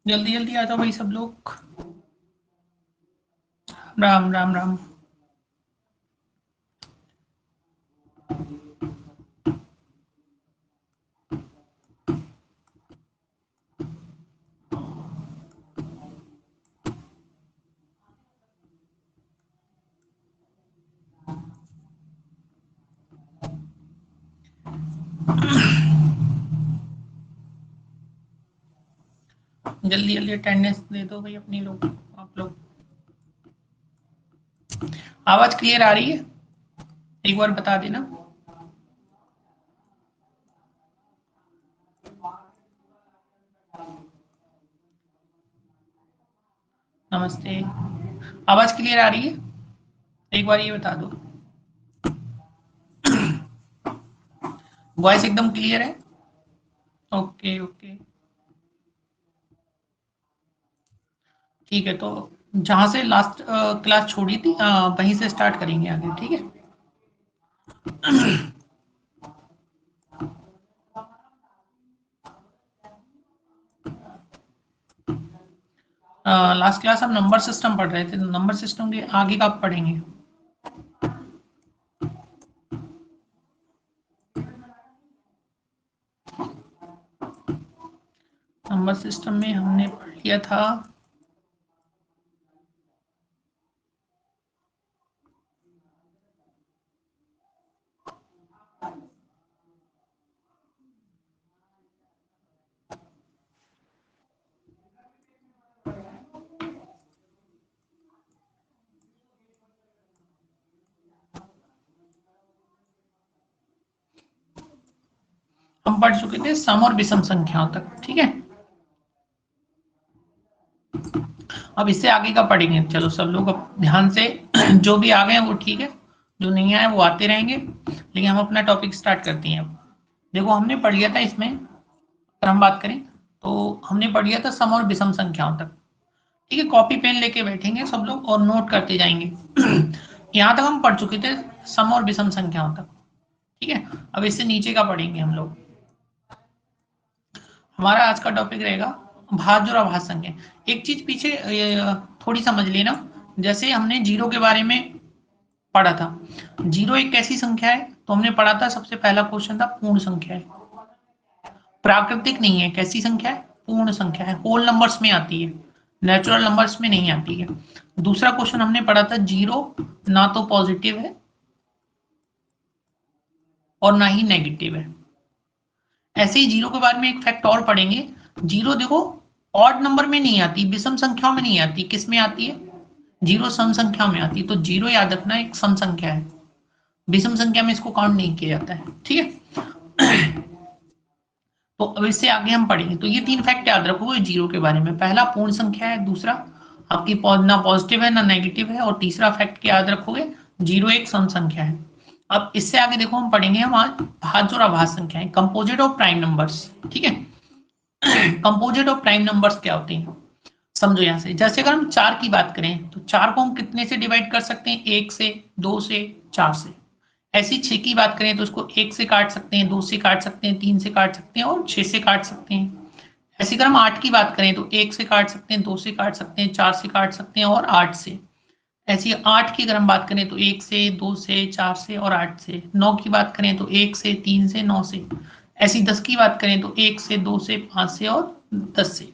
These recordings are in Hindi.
जल्दी जल्दी आ जाओ भाई सब लोग। राम राम राम। जल्दी जल्दी अटेंडेंस दे दो भाई अपनी लोग, आप लोग। आवाज क्लियर आ रही है? एक बार बता देना। नमस्ते। आवाज क्लियर आ रही है? एक बार ये बता दो। वॉइस एकदम क्लियर है? ओके ओके, ठीक है। तो जहां से लास्ट क्लास छोड़ी थी वहीं से स्टार्ट करेंगे आगे, ठीक है। लास्ट क्लास हम नंबर सिस्टम पढ़ रहे थे, तो नंबर सिस्टम के आगे का पढ़ेंगे। नंबर सिस्टम में हमने पढ़ लिया था हम पढ़ चुके थे सम और विषम संख्याओं तक, ठीक है। अब इससे आगे का पढ़ेंगे। चलो सब लोग अब ध्यान से जो भी आ गए वो ठीक है, जो नहीं आए वो आते रहेंगे, लेकिन हम अपना टॉपिक स्टार्ट करते हैं। अब देखो हमने पढ़ लिया था इसमें, अगर हम बात करें तो हमने पढ़ लिया था सम और विषम संख्याओं तक, ठीक है। कॉपी पेन लेके बैठेंगे सब लोग और नोट करते जाएंगे। यहां तक हम पढ़ चुके थे सम और विषम संख्याओं तक, ठीक है। अब इससे नीचे का पढ़ेंगे हम लोग। हमारा आज का टॉपिक रहेगा भाज्य और अभाज्य संख्या। एक चीज पीछे थोड़ी समझ लेना, जैसे हमने जीरो के बारे में पढ़ा था। जीरो एक कैसी संख्या है? तो हमने पढ़ा था, सबसे पहला क्वेश्चन था पूर्ण संख्या है, प्राकृतिक नहीं है। कैसी संख्या है? पूर्ण संख्या है, होल नंबर्स में आती है, नेचुरल नंबर्स में नहीं आती है। दूसरा क्वेश्चन हमने पढ़ा था जीरो ना तो पॉजिटिव है और ना ही नेगेटिव है। ऐसे ही जीरो के बारे में एक फैक्ट और पढ़ेंगे। जीरो देखो ऑड नंबर में नहीं आती, विषम संख्याओं में नहीं आती, किस में आती है? जीरो सम संख्या में आती है। तो जीरो याद रखना एक सम संख्या है, विषम संख्या में इसको काउंट नहीं किया जाता है, ठीक है। तो अब इससे आगे हम पढ़ेंगे। तो ये तीन फैक्ट याद रखोगे जीरो के बारे में। पहला पूर्ण संख्या है, दूसरा आपकी ना पॉजिटिव है ना नेगेटिव है, और तीसरा फैक्ट याद रखोगे जीरो एक सम संख्या है। अब इससे आगे देखो हम पढ़ेंगे हम आज भाज्य और अभाज्य संख्याएं, कंपोजिट ऑफ प्राइम नंबर्स, ठीक है। कंपोजिट ऑफ प्राइम नंबर्स क्या होते हैं समझो। यहां से जैसे अगर हम चार की बात करें तो चार को हम कितने से डिवाइड कर सकते हैं? एक से, दो से, चार से। ऐसी छह की बात करें तो उसको एक से काट सकते हैं, दो से काट सकते हैं, तीन से काट सकते हैं और छह से काट सकते हैं। ऐसी अगर हम आठ की बात करें तो एक से काट सकते हैं, दो से काट सकते हैं, चार से काट सकते हैं और आठ से। ऐसी आठ की अगर हम बात करें तो एक से, दो से, चार से और आठ से। नौ की बात करें तो एक से, तीन से, नौ से। ऐसी दस की बात करें तो एक से, दो से, पांच से और दस से।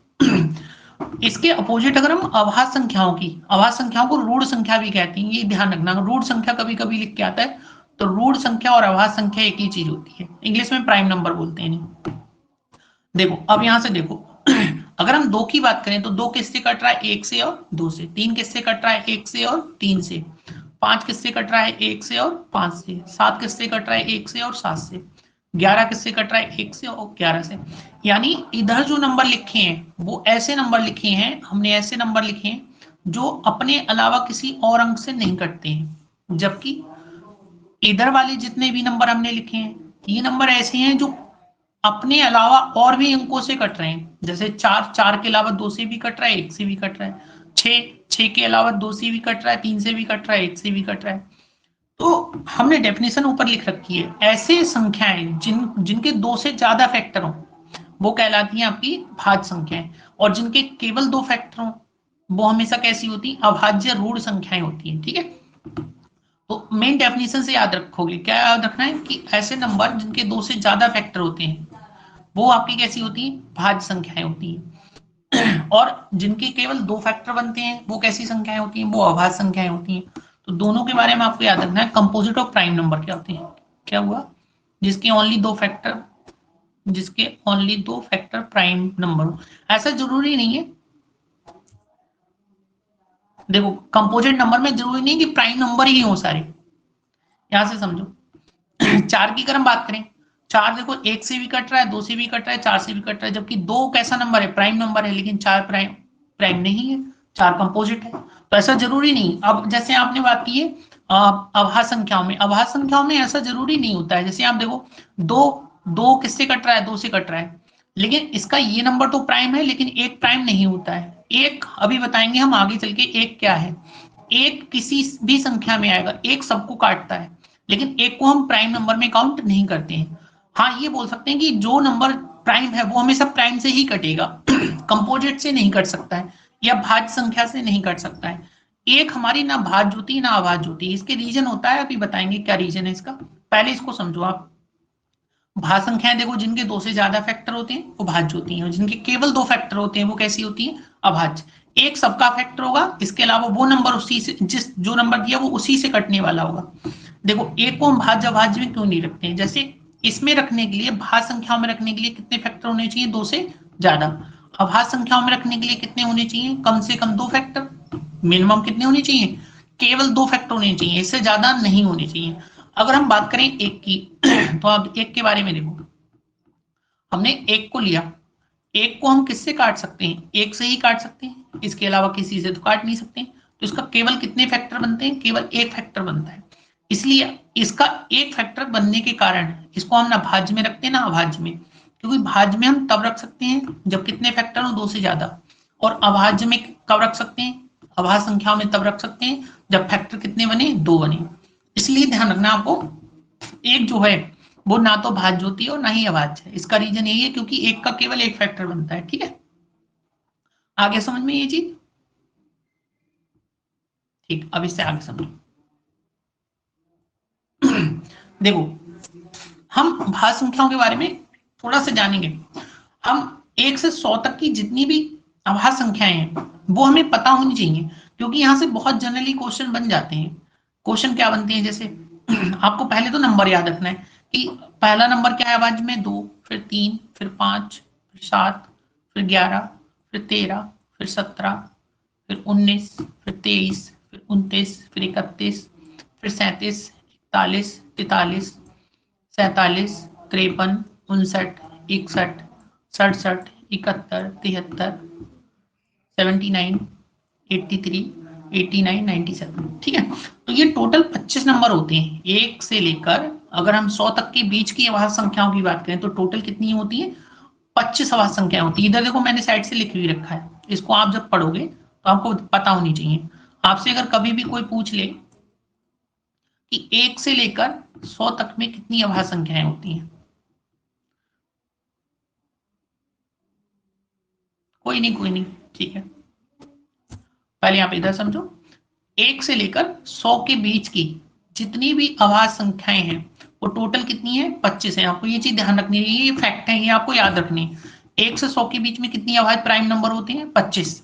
इसके अपोजिट अगर हम अभाज्य संख्याओं की, अभाज्य संख्याओं को रूढ़ संख्या भी कहती हैं, ये ध्यान रखना। रूढ़ संख्या कभी कभी लिख के आता है, तो रूढ़ संख्या और अभाज्य संख्या एक ही चीज होती है, इंग्लिश में प्राइम नंबर बोलते हैं इन्हें। देखो अब यहां से देखो, अगर हम दो की बात करें तो दो किससे कट रहा है? एक से और दो से। तीन किससे कट रहा है? एक से और तीन से। पांच किससे कट रहा है? एक से और पांच से। सात किससे कट रहा है? एक से और सात से। 11 किससे कट रहा है? 1 से और 11 से। यानी इधर जो नंबर लिखे हैं वो ऐसे नंबर लिखे हैं, हमने ऐसे नंबर लिखे हैं जो अपने अलावा किसी और अंक से नहीं कटते हैं, जबकि इधर वाले जितने भी नंबर हमने लिखे हैं ये नंबर ऐसे हैं जो अपने अलावा और भी अंकों से कट रहे हैं। जैसे 4, 4 के अलावा 2 से भी कट रहा है, 1 से भी कट रहा है। 6, 6 के अलावा 2 से भी कट रहा है, 3 से भी कट रहा है, 1 से भी कट रहा है। तो हमने डेफिनेशन ऊपर लिख रखी है, ऐसे संख्याएं जिनके 2 से ज्यादा फैक्टर हो वो कहलाती हैं आपकी भाज्य संख्याएं, और जिनके केवल 2 फैक्टर हो वो हमेशा कैसी होती? अभाज्य ऋण संख्याएं होती हैं। ठीक है, तो मेन डेफिनेशन से याद रखोगे, क्या याद रखना है कि ऐसे नंबर जिनके 2 से ज्यादा फैक्टर होते हैं वो आपकी कैसी होती है? भाज्य संख्याएं होती हैं। और जिनके केवल 2 फैक्टर बनते हैं वो कैसी संख्याएं होती हैं? वो अभाज्य संख्याएं होती हैं। तो दोनों के बारे में आपको याद रखना है। कंपोजिट ऑफ प्राइम नंबर क्या होते हैं? क्या हुआ? जिसके ओनली 2 फैक्टर, जिसके ओनली 2 फैक्टर प्राइम नंबर हो। ऐसा जरूरी नहीं है, देखो कंपोजिट नंबर में जरूरी नहीं कि प्राइम नंबर ही हो सारे, यहां से समझो। 4 की अगर हम बात करें, 4 देखो 1 से भी कट रहा है, 2 से भी कट रहा है, 4 से भी कट रहा है, जबकि 2 कैसा नंबर है? प्राइम नंबर है, लेकिन 4 प्राइम प्राइम नहीं है, 4 कंपोजिट है। तो ऐसा जरूरी नहीं। अब जैसे आपने बात की है अभाज्य संख्याओं में, अभाज्य संख्याओं में ऐसा जरूरी नहीं होता है। जैसे आप देखो 2, 2 किससे कट रहा है? 2 से कट रहा है, लेकिन इसका ये नंबर तो प्राइम है, लेकिन एक प्राइम नहीं होता है। एक अभी बताएंगे हम आगे चल के एक क्या है। एक किसी भी संख्या में आएगा, एक सबको काटता है, लेकिन एक को हम प्राइम नंबर में काउंट नहीं करते हैं। हाँ ये बोल सकते हैं कि जो नंबर प्राइम है वो हमेशा प्राइम से ही कटेगा, कंपोजिट से नहीं कट सकता है, या भाज्य संख्या से नहीं कट सकता है। एक हमारी ना भाज्य होती है ना अभाज्य होती है। इसके रीजन होता है, अभी बताएंगे क्या रीजन है इसका। पहले इसको समझो आप। भाज्य संख्याएं देखो जिनके 2 से ज्यादा फैक्टर होते हैं वो भाज्य होती हैं, और जिनके केवल 2 फैक्टर होते हैं वो कैसी होती है? अभाज्य। एक सबका फैक्टर होगा, इसके अलावा वो नंबर उसी से, जिस जो नंबर दिया वो उसी से कटने वाला होगा। देखो एक को हम भाज्य अभाज्य में क्यों नहीं रखते हैं? जैसे इसमें रखने के लिए, भाज्य संख्याओं में रखने के लिए कितने फैक्टर होने चाहिए? 2 से ज्यादा। अभाज्य संख्याओं में रखने के लिए कितने होने चाहिए? कम से कम 2 फैक्टर। मिनिमम कितने होने चाहिए? केवल 2 फैक्टर होने चाहिए, इससे ज्यादा नहीं होने चाहिए। अगर हम बात करें एक की, तो आप एक के बारे में देखो, हमने एक को लिया, एक को हम किससे काट सकते हैं? एक से ही काट सकते हैं, इसके अलावा किसी से तो काट नहीं सकते। तो इसका केवल कितने फैक्टर बनते हैं? केवल एक फैक्टर बनता है। इसलिए इसका एक फैक्टर बनने के कारण इसको हम ना भाज्य में रखते हैं ना अभाज्य में, क्योंकि भाज्य में हम तब रख सकते हैं जब कितने फैक्टर हो? 2 से ज्यादा। और अभाज्य में कब रख सकते हैं? अभाज्य संख्याओं में तब रख सकते हैं जब फैक्टर कितने बने? 2 बने। इसलिए ध्यान रखना आपको, एक जो है वो ना तो भाज्य होती है और ना ही अभाज्य है। इसका रीजन यही है क्योंकि एक का केवल एक फैक्टर बनता है। ठीक है, आगे समझ में ये चीज? ठीक, अब इससे आगे समझो। देखो हम भाज्य संख्याओं के बारे में थोड़ा सा जानेंगे। हम 1 से 100 तक की जितनी भी अभाज्य संख्याएं हैं वो हमें पता होनी चाहिए, क्योंकि यहां से बहुत जनरली क्वेश्चन बन जाते हैं। क्वेश्चन क्या बनते हैं? जैसे आपको पहले तो नंबर याद रखना है कि पहला नंबर क्या है अभाज्य में? 2, फिर 3, फिर 5, फिर 7, फिर 11, फिर 13, फिर 17, फिर 19, फिर 23, फिर 29, फिर 31, फिर 37, 41, 43, 47, 53, 59, 61, 67, 71, 73, 79, 83, 89, 97। ठीक है, तो ये टोटल 25 नंबर होते हैं। एक से लेकर अगर हम 100 तक के बीच की अभाज्य संख्याओं की बात करें तो टोटल कितनी होती है? 25 अभाज्य संख्याएं होती है। इधर देखो मैंने साइड से लिख भी रखा है, इसको आप जब पढ़ोगे तो आपको पता होनी चाहिए। आपसे अगर कभी भी कोई पूछ ले कि 1 से लेकर 100 तक में कितनी अभाज्य संख्याएं होती हैं, कोई नहीं कोई नहीं, ठीक है, पहले आप इधर समझो। 1 से लेकर 100 के बीच की जितनी भी अभाज्य संख्याएं हैं वो टोटल कितनी है? 25 है। आपको ये चीज ध्यान रखनी है, ये फैक्ट है, ये आपको याद रखनी है। 1 से 100 के बीच में कितनी अभाज्य प्राइम नंबर होते हैं? 25।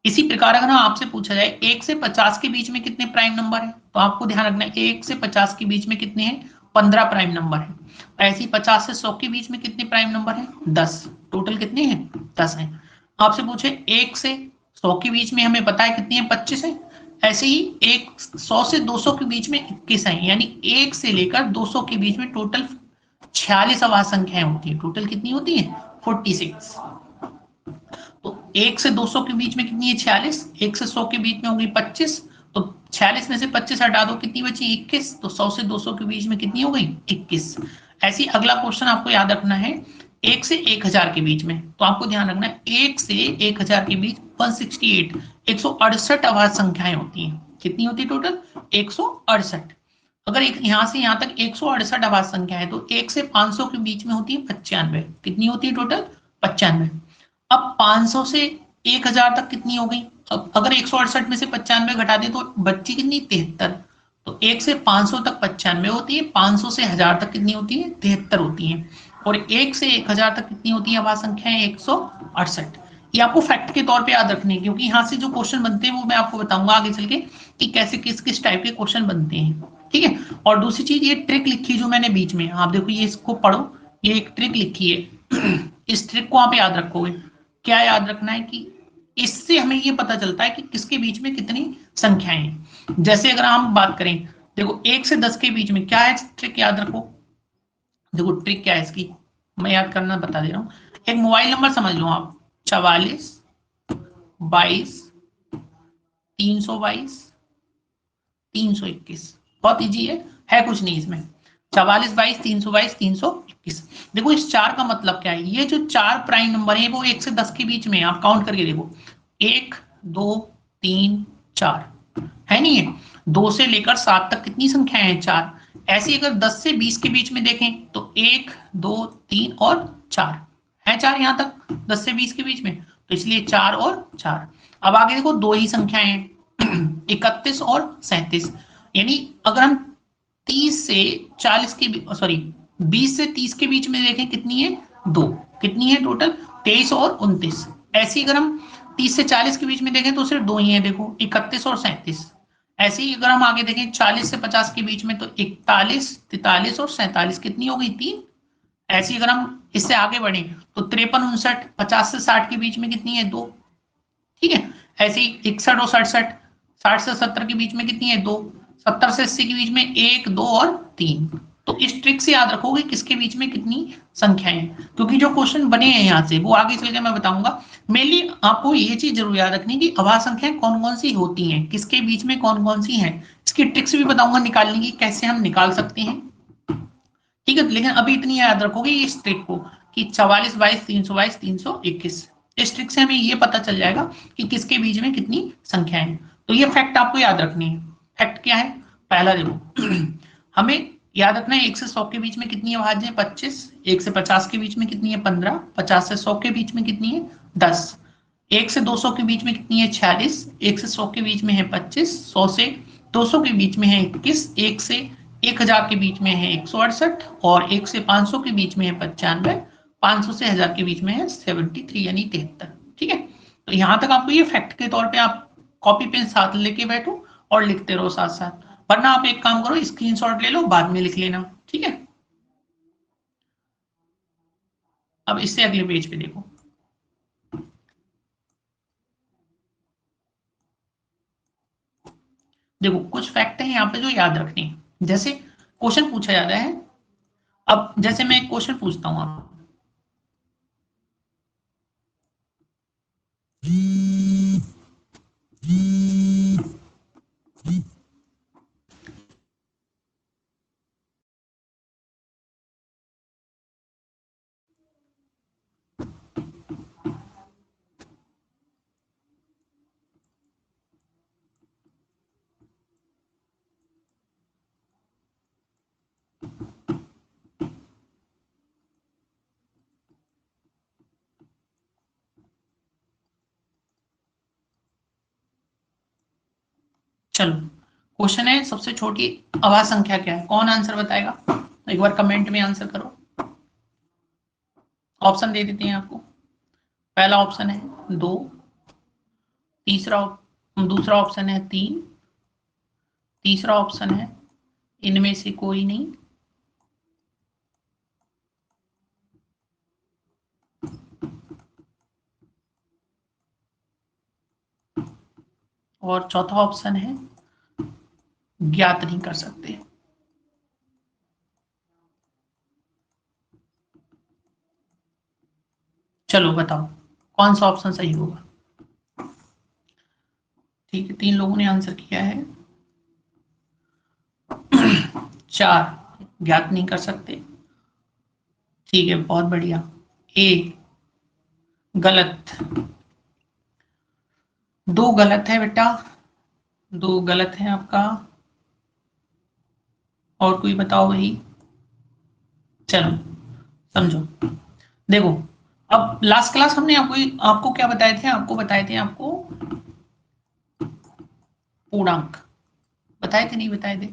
इसी प्रकार अगर आपसे पूछा जाए 1 से 50 के बीच में कितने प्राइम नंबर है, तो आपको ध्यान रखना है 1 से 50 के बीच में कितने हैं? 15 प्राइम नंबर है। ऐसे ही 50 से 100 के बीच में कितने प्राइम नंबर है? 10। टोटल कितने हैं? 10 हैं। आपसे पूछे 1 से 100 के बीच में, हमें पता है कितनी है? 25 है। ऐसे ही 100 से 200 के बीच में 21 है, यानी 1 से लेकर 200 के बीच में टोटल 46 अभाज्य संख्याएं होती है। टोटल कितनी होती है? 46। तो 1 से 200 के बीच में कितनी है? 46। 1 से 100 के बीच में होगी 25। तो 46 में से 25 हटा दो, कितनी बची? 21। तो 100 से 200 के बीच में कितनी हो गई? 21। ऐसी अगला क्वेश्चन आपको याद रखना है, 1 से 1000 के बीच में। तो आपको ध्यान रखना है 1 से 1000 के बीच 168 168 अभाज्य संख्याएं होती हैं। कितनी होती है टोटल? 168। अगर एक यहां से यहां तक 168 अभाज्य संख्या है, तो 1 से 500 के बीच में होती है 95। कितनी होती है टोटल? 95। अब 500 से 1000 तक कितनी हो गई? अब अगर 168 में से 95 घटा दे तो बच्ची कितनी? 73। तो 1 से 500 तक 95 होती है, 500 से 1000 तक कितनी होती है? 73 होती है। और 1 से 1000 तक कितनी होती है अभाज्य संख्या? 168। ये आपको फैक्ट के तौर पे याद रखनी है, क्योंकि यहाँ से जो क्वेश्चन बनते हैं वो मैं आपको बताऊंगा आगे चल के कि कैसे किस किस टाइप के क्वेश्चन बनते हैं। ठीक है। और दूसरी चीज, ये ट्रिक लिखी जो मैंने बीच में, आप देखो ये, इसको पढ़ो, ये एक ट्रिक लिखी है। इस ट्रिक को आप याद रखोगे। क्या याद रखना है कि इससे हमें ये पता चलता है कि किसके बीच में कितनी संख्याएं हैं। जैसे अगर हम बात करें, देखो 1 से 10 के बीच में क्या है, ट्रिक याद रखो। देखो ट्रिक क्या है इसकी, मैं याद करना बता दे रहा हूं। एक मोबाइल नंबर समझ लो आप, 44 22 322 321। बहुत इजी है कुछ नहीं इसमें। 44 22 322 321। देखो इस चार का मतलब क्या है, ये जो चार प्राइम नंबर है वो 1 से 10 के बीच में है। आप काउंट करके देखो, 1 2 3 4 है नहीं है। 2 से लेकर 7 तक कितनी संख्याएं हैं? 4। ऐसी अगर 10 से 20 के बीच में देखें तो 1 2 3 और 4 है। 4 यहां तक 10 से 20 के बीच में, तो इसलिए 4 और 4। अब आगे देखो दो ही संख्याएं हैं, 31 और 37। यानी अगर हम 30 से 40 के, सॉरी 20 से 30 के बीच में देखें कितनी है? दो। कितनी है टोटल? 23 और 29। ऐसी अगर हम 30 से 40 के बीच में देखें तो सिर्फ दो ही है, देखो 31 और 37। ऐसे ही अगर हम आगे देखें 40 से 50 के बीच में, तो 41 43 और 47। कितनी हो गई? 3। ऐसी अगर हम इससे आगे बढ़े तो 53 59 50 से 60 के बीच में कितनी है? 2। ठीक है। ऐसे ही 61 और 67, 60 से 70 के बीच में कितनी है? 2। 70 से 80 के बीच में 1 2 और 3। तो इस ट्रिक से याद रखोगे किसके बीच में कितनी संख्याएं हैं, क्योंकि जो क्वेश्चन बने हैं यहाँ से वो आगे चल के मैं बताऊंगा। मेनली आपको ये चीज जरूर याद रखनी कि अभाज्य संख्याएं कौन कौन सी होती हैं, किसके बीच में कौन कौन सी हैं। इसकी ट्रिक्स भी बताऊंगा निकालने की, कैसे हम निकाल सकते हैं। ठीक है। लेकिन अभी इतनी याद रखोगे इस ट्रिक को कि 44 22 321। इस ट्रिक से हमें ये पता चल जाएगा कि किसके बीच में कितनी संख्याएं हैं। तो ये फैक्ट आपको याद रखनी है। फैक्ट क्या है? पहला देखो, हमें याद रखना है 1 से 100 के बीच में कितनी अभाज्य है? 25। 1 से 50 के बीच में कितनी है? 15। 50 से 100 के बीच में कितनी है? 10। 1 से 200 के बीच में कितनी है? 46। 1 से 100 के बीच में है 25। 100 से 200 के बीच में है 21। 1 से 1000 के बीच में है 168। और 1 से 500 के बीच में है 95। 500 से 1000 के बीच में है 73 यानी 73। ठीक है। तो यहां तक आपको ये फैक्ट के तौर पे आप कॉपी पेन साथ लेके बैठो और लिखते रहो साथ साथ, वरना आप एक काम करो स्क्रीनशॉट ले लो, बाद में लिख लेना। ठीक है। अब इससे अगले पेज पे देखो, देखो कुछ फैक्ट है यहाँ पे जो याद रखने हैं। जैसे क्वेश्चन पूछा जाता है, अब जैसे मैं एक क्वेश्चन पूछता हूँ आप, चलो क्वेश्चन है सबसे छोटी अभाज्य संख्या क्या है? कौन आंसर बताएगा? एक बार कमेंट में आंसर करो। ऑप्शन दे देते हैं आपको। पहला ऑप्शन है 2, तीसरा दूसरा ऑप्शन है 3, तीसरा ऑप्शन है इनमें से कोई नहीं, और चौथा ऑप्शन है ज्ञात नहीं कर सकते। चलो बताओ कौन सा ऑप्शन सही होगा। ठीक है, 3 लोगों ने आंसर किया है। 4 ज्ञात नहीं कर सकते। ठीक है, बहुत बढ़िया। ए गलत। 2 गलत है बेटा, 2 गलत है आपका। और कोई बताओ भाई। चलो समझो, देखो अब लास्ट क्लास हमने आपको क्या बताए थे, आपको बताए थे, आपको पूर्णांक बताए थे, नहीं बताए थे?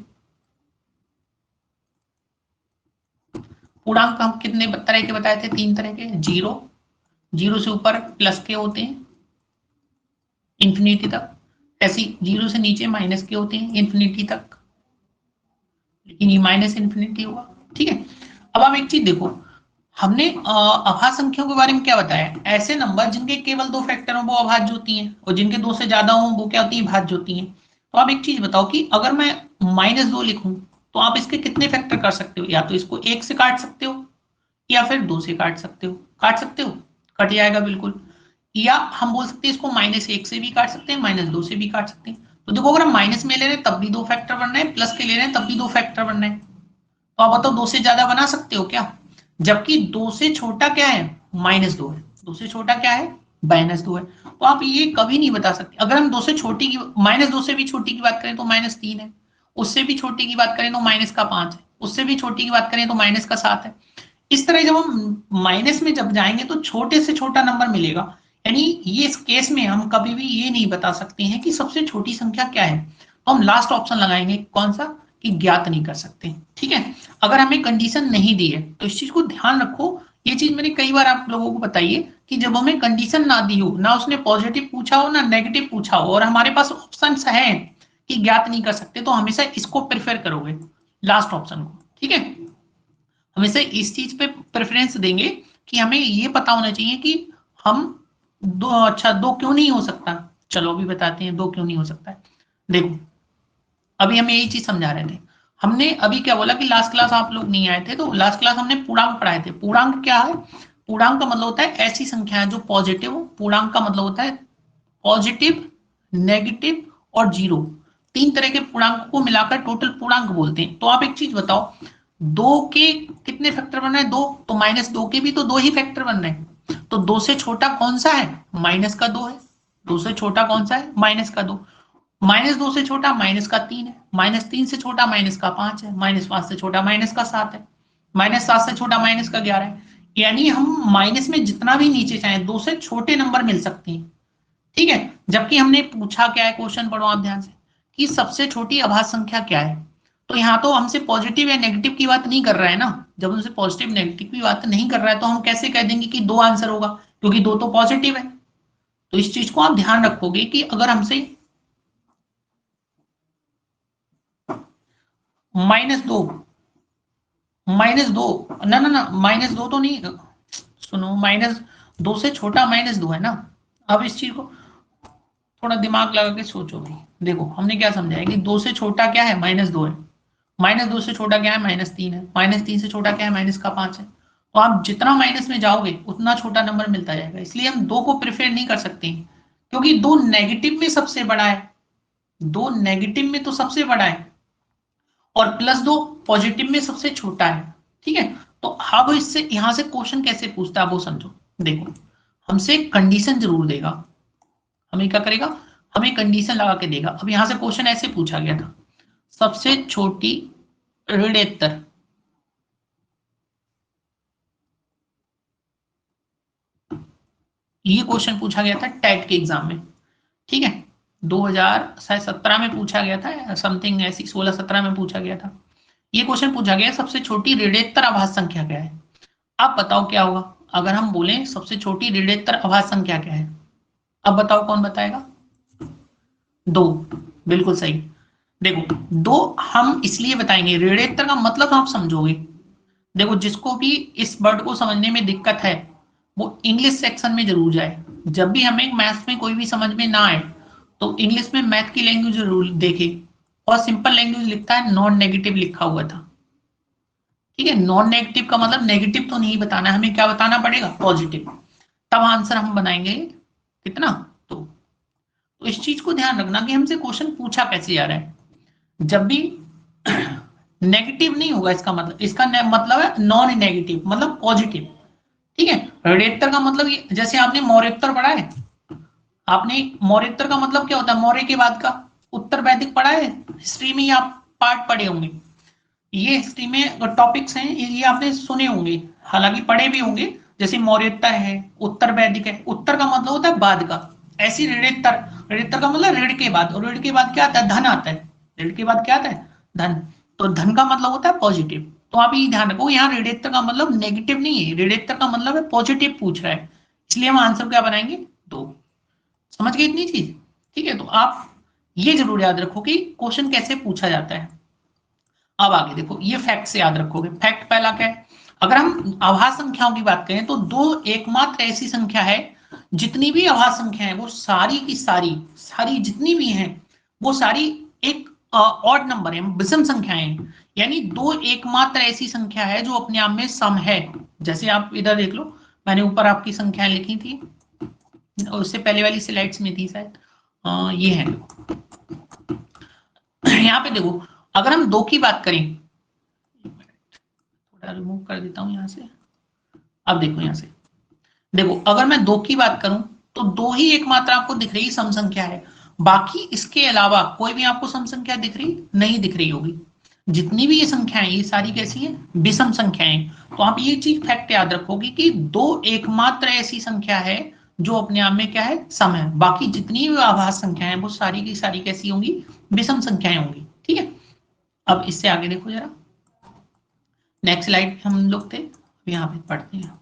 पूर्णांक हम कितने तरह के बताए थे? 3 तरह के। जीरो, जीरो से ऊपर प्लस के होते हैं इंफिनिटी तक, ऐसी जीरो से नीचे माइनस के होते हैं इंफिनिटी तक, लेकिन ये माइनस इंफिनिटी होगा। ठीक है, अब आप एक चीज देखो, हमने अभाज्य संख्याओं के बारे में क्या बताया? ऐसे नंबर जिनके केवल 2 फैक्टर हो वो अभाज्य होती हैं, और जिनके 2 से ज्यादा हो वो क्या होती है? भाज्य होती हैं। तो आप एक चीज बताओ कि अगर मैं -2 लिखूं तो आप इसके कितने फैक्टर कर सकते हो? या तो इसको 1 से काट सकते हो, या फिर 2 से काट सकते हो। काट सकते हो, कट जाएगा बिल्कुल। या हम बोल सकते हैं इसको -1 से भी काट सकते हैं, -2 से भी काट सकते हैं। तो देखो, अगर हम माइनस में ले रहे हैं तब भी 2 फैक्टर बन रहे हैं, प्लस के ले रहे हैं तब भी 2 फैक्टर बन रहे हैं। तो आप बताओ 2 से ज्यादा बना सकते हो क्या? जबकि 2 से छोटा क्या है? -2 है। 2 से छोटा क्या है? -2 है। तो आप ये कभी नहीं बता सकते। अगर हम 2 से छोटी की, -2 से भी छोटी की बात करें तो -3 है, उससे भी छोटी की बात करें तो -5 है, उससे भी छोटी की बात करें तो -7 है। इस तरह जब हम माइनस में जब जाएंगे तो छोटे से छोटा नंबर मिलेगा। यानी ये इस केस में हम कभी भी ये नहीं बता सकते हैं कि सबसे छोटी संख्या क्या है। तो हम लास्ट ऑप्शन लगाएंगे, कौन सा? कि ज्ञात नहीं कर सकते। ठीक है, अगर हमें कंडीशन नहीं दी है तो इस चीज को ध्यान रखो। ये चीज मैंने कई बार आप लोगों को बताई है कि जब हमें कंडीशन ना दी हो, ना उसने पॉजिटिव पूछा हो ना नेगेटिव पूछा हो, और हमारे पास ऑप्शन है कि ज्ञात नहीं कर सकते, तो हमेशा इसको प्रेफर करोगे, लास्ट ऑप्शन को। ठीक है, हमेशा इस चीज पे प्रेफरेंस देंगे कि हमें ये पता होना चाहिए कि हम दो क्यों नहीं हो सकता। चलो अभी बताते हैं 2 क्यों नहीं हो सकता है। देखो, अभी हम यही चीज समझा रहे थे। हमने अभी क्या बोला कि लास्ट क्लास आप लोग नहीं आए थे, तो लास्ट क्लास हमने पूर्णांक पढ़ाए थे। पूर्णांक क्या है? पूर्णांक का मतलब होता है ऐसी संख्या जो पॉजिटिव हो। पूर्णांक का मतलब होता है पॉजिटिव, नेगेटिव और जीरो, 3 तरह के पूर्णांक को मिलाकर टोटल पूर्णांक बोलते हैं। तो आप एक चीज बताओ, 2 के कितने फैक्टर बन रहे हैं? 2, तो -2 के भी तो 2 ही फैक्टर बन रहे हैं। तो 2 से छोटा कौन सा है? -2 है। 2 से छोटा कौन सा है? -2। -2 से छोटा -3 है, -3 से छोटा -5 है, -5 से छोटा -7 है, -7 से छोटा -11 है। यानी हम माइनस में जितना भी नीचे चाहे 2 से छोटे नंबर मिल सकते हैं। ठीक है, जबकि हमने पूछा क्या है, क्वेश्चन पढ़ो आप ध्यान से, कि सबसे छोटी अभाज्य संख्या क्या है। तो यहाँ तो हमसे पॉजिटिव या नेगेटिव की बात नहीं कर रहा है ना। जब हमसे पॉजिटिव नेगेटिव की बात नहीं कर रहा है तो हम कैसे कह देंगे कि 2 आंसर होगा, क्योंकि 2 तो पॉजिटिव है। तो इस चीज को आप ध्यान रखोगे कि अगर हमसे -2, -2, ना ना ना, -2 तो नहीं, सुनो, -2 से छोटा -2 है ना। अब इस चीज को थोड़ा दिमाग लगा के सोचो भाई। देखो हमने क्या समझा है कि 2 से छोटा क्या है? -2 है। -2 से छोटा क्या है? -3 है। -3 से छोटा क्या है? -5 है। तो आप जितना माइनस में जाओगे उतना छोटा नंबर मिलता जाएगा। इसलिए हम 2 को प्रेफर नहीं कर सकते हैं, क्योंकि 2 नेगेटिव में सबसे बड़ा है। 2 नेगेटिव में तो सबसे बड़ा है, और +2 पॉजिटिव में सबसे छोटा है। ठीक है, तो अब इससे यहां से क्वेश्चन कैसे पूछता है वो समझो। देखो, हमसे कंडीशन जरूर देगा। हमें क्या करेगा? हमें कंडीशन लगा के देगा। अब यहां से क्वेश्चन ऐसे पूछा गया था, सबसे छोटी ऋणोत्तर, ये क्वेश्चन पूछा गया था टैट के एग्जाम में। ठीक है, 2017 में पूछा गया था, समथिंग ऐसी 16-17 में पूछा गया था। ये क्वेश्चन पूछा गया सबसे छोटी ऋणोत्तर अभाज्य संख्या क्या है। आप बताओ क्या होगा अगर हम बोलें सबसे छोटी ऋणोत्तर अभाज्य संख्या क्या है? अब बताओ कौन बताएगा? 2, बिल्कुल सही। देखो, 2 हम इसलिए बताएंगे, ऋणोत्तर का मतलब आप समझोगे। देखो, जिसको भी इस वर्ड को समझने में दिक्कत है वो इंग्लिश सेक्शन में जरूर जाए। जब भी हमें मैथ्स में कोई भी समझ में ना आए तो इंग्लिश में मैथ की लैंग्वेज जरूर देखे। और सिंपल लैंग्वेज लिखता है, नॉन नेगेटिव लिखा हुआ था। ठीक है, नॉन नेगेटिव का मतलब नेगेटिव तो नहीं बताना, हमें क्या बताना पड़ेगा? पॉजिटिव। तब आंसर हम बनाएंगे कितना, तो इस चीज को ध्यान रखना कि हमसे क्वेश्चन पूछा कैसे जा रहा है। जब भी नेगेटिव नहीं होगा इसका मतलब, इसका मतलब है नॉन नेगेटिव मतलब पॉजिटिव, ठीक है। रेडेत्तर का मतलब ये, जैसे आपने मौर्योत्तर पढ़ा है, आपने मौर्योत्तर का मतलब क्या होता है, मौर्य के बाद का उत्तर वैदिक पढ़ा है, हिस्ट्री में आप पार्ट पढ़े होंगे, ये हिस्ट्री में टॉपिक्स हैं, ये आपने सुने होंगे, हालांकि पढ़े भी होंगे। जैसे मौर्योत्तर है, उत्तर वैदिक है, उत्तर का मतलब होता है बाद का, ऐसी ऋणोत्तर, ऋणोत्तर का मतलब ऋण के बाद, और ऋण के बाद क्या आता है, धन आता है, ऋण के बाद क्या आता है, धन, तो धन का मतलब होता है पॉजिटिव। तो आप ये ध्यान रखो, यहाँ ऋणोत्तर का मतलब नेगेटिव नहीं है, ऋणोत्तर का मतलब है पॉजिटिव पूछ रहा है, इसलिए हम आंसर क्या बनाएंगे, दो। समझ गए इतनी चीज, ठीक है। तो आप ये जरूर याद रखो कि क्वेश्चन कैसे पूछा जाता है। अब आगे देखो, ये फैक्ट से याद रखोगे। फैक्ट पहला क्या है, अगर हम आभास संख्याओं की बात करें तो दो एकमात्र ऐसी संख्या है, जितनी भी आभास संख्या है वो सारी की सारी, सारी जितनी भी हैं वो सारी एक ऑड नंबर है, विषम संख्याएं हैं। यानी दो एकमात्र ऐसी संख्या है जो अपने आप में सम है। जैसे आप इधर देख लो, मैंने ऊपर आपकी संख्याएं लिखी थी, उससे पहले वाली स्लाइड्स में थी शायद, ये है। यहाँ पे देखो, अगर हम दो की बात करें, थोड़ा रिमूव कर देता हूं यहां से। अब देखो यहां से, देखो अगर मैं दो की बात करूं तो दो ही एकमात्र आपको दिख रही सम संख्या है, बाकी इसके अलावा कोई भी आपको सम संख्या दिख रही नहीं दिख रही होगी। जितनी भी ये संख्याएं ये सारी कैसी है, विषम संख्याएं। तो आप ये चीज फैक्ट याद रखोगे कि दो एकमात्र ऐसी संख्या है जो अपने आप में क्या है, सम है, बाकी जितनी भी आभास संख्याएं हैं वो सारी की सारी कैसी होंगी, विषम संख्याएं होंगी, ठीक है। अब इससे आगे देखो जरा, नेक्स्ट स्लाइड पे हम लोग थे, यहाँ पे पढ़ते हैं।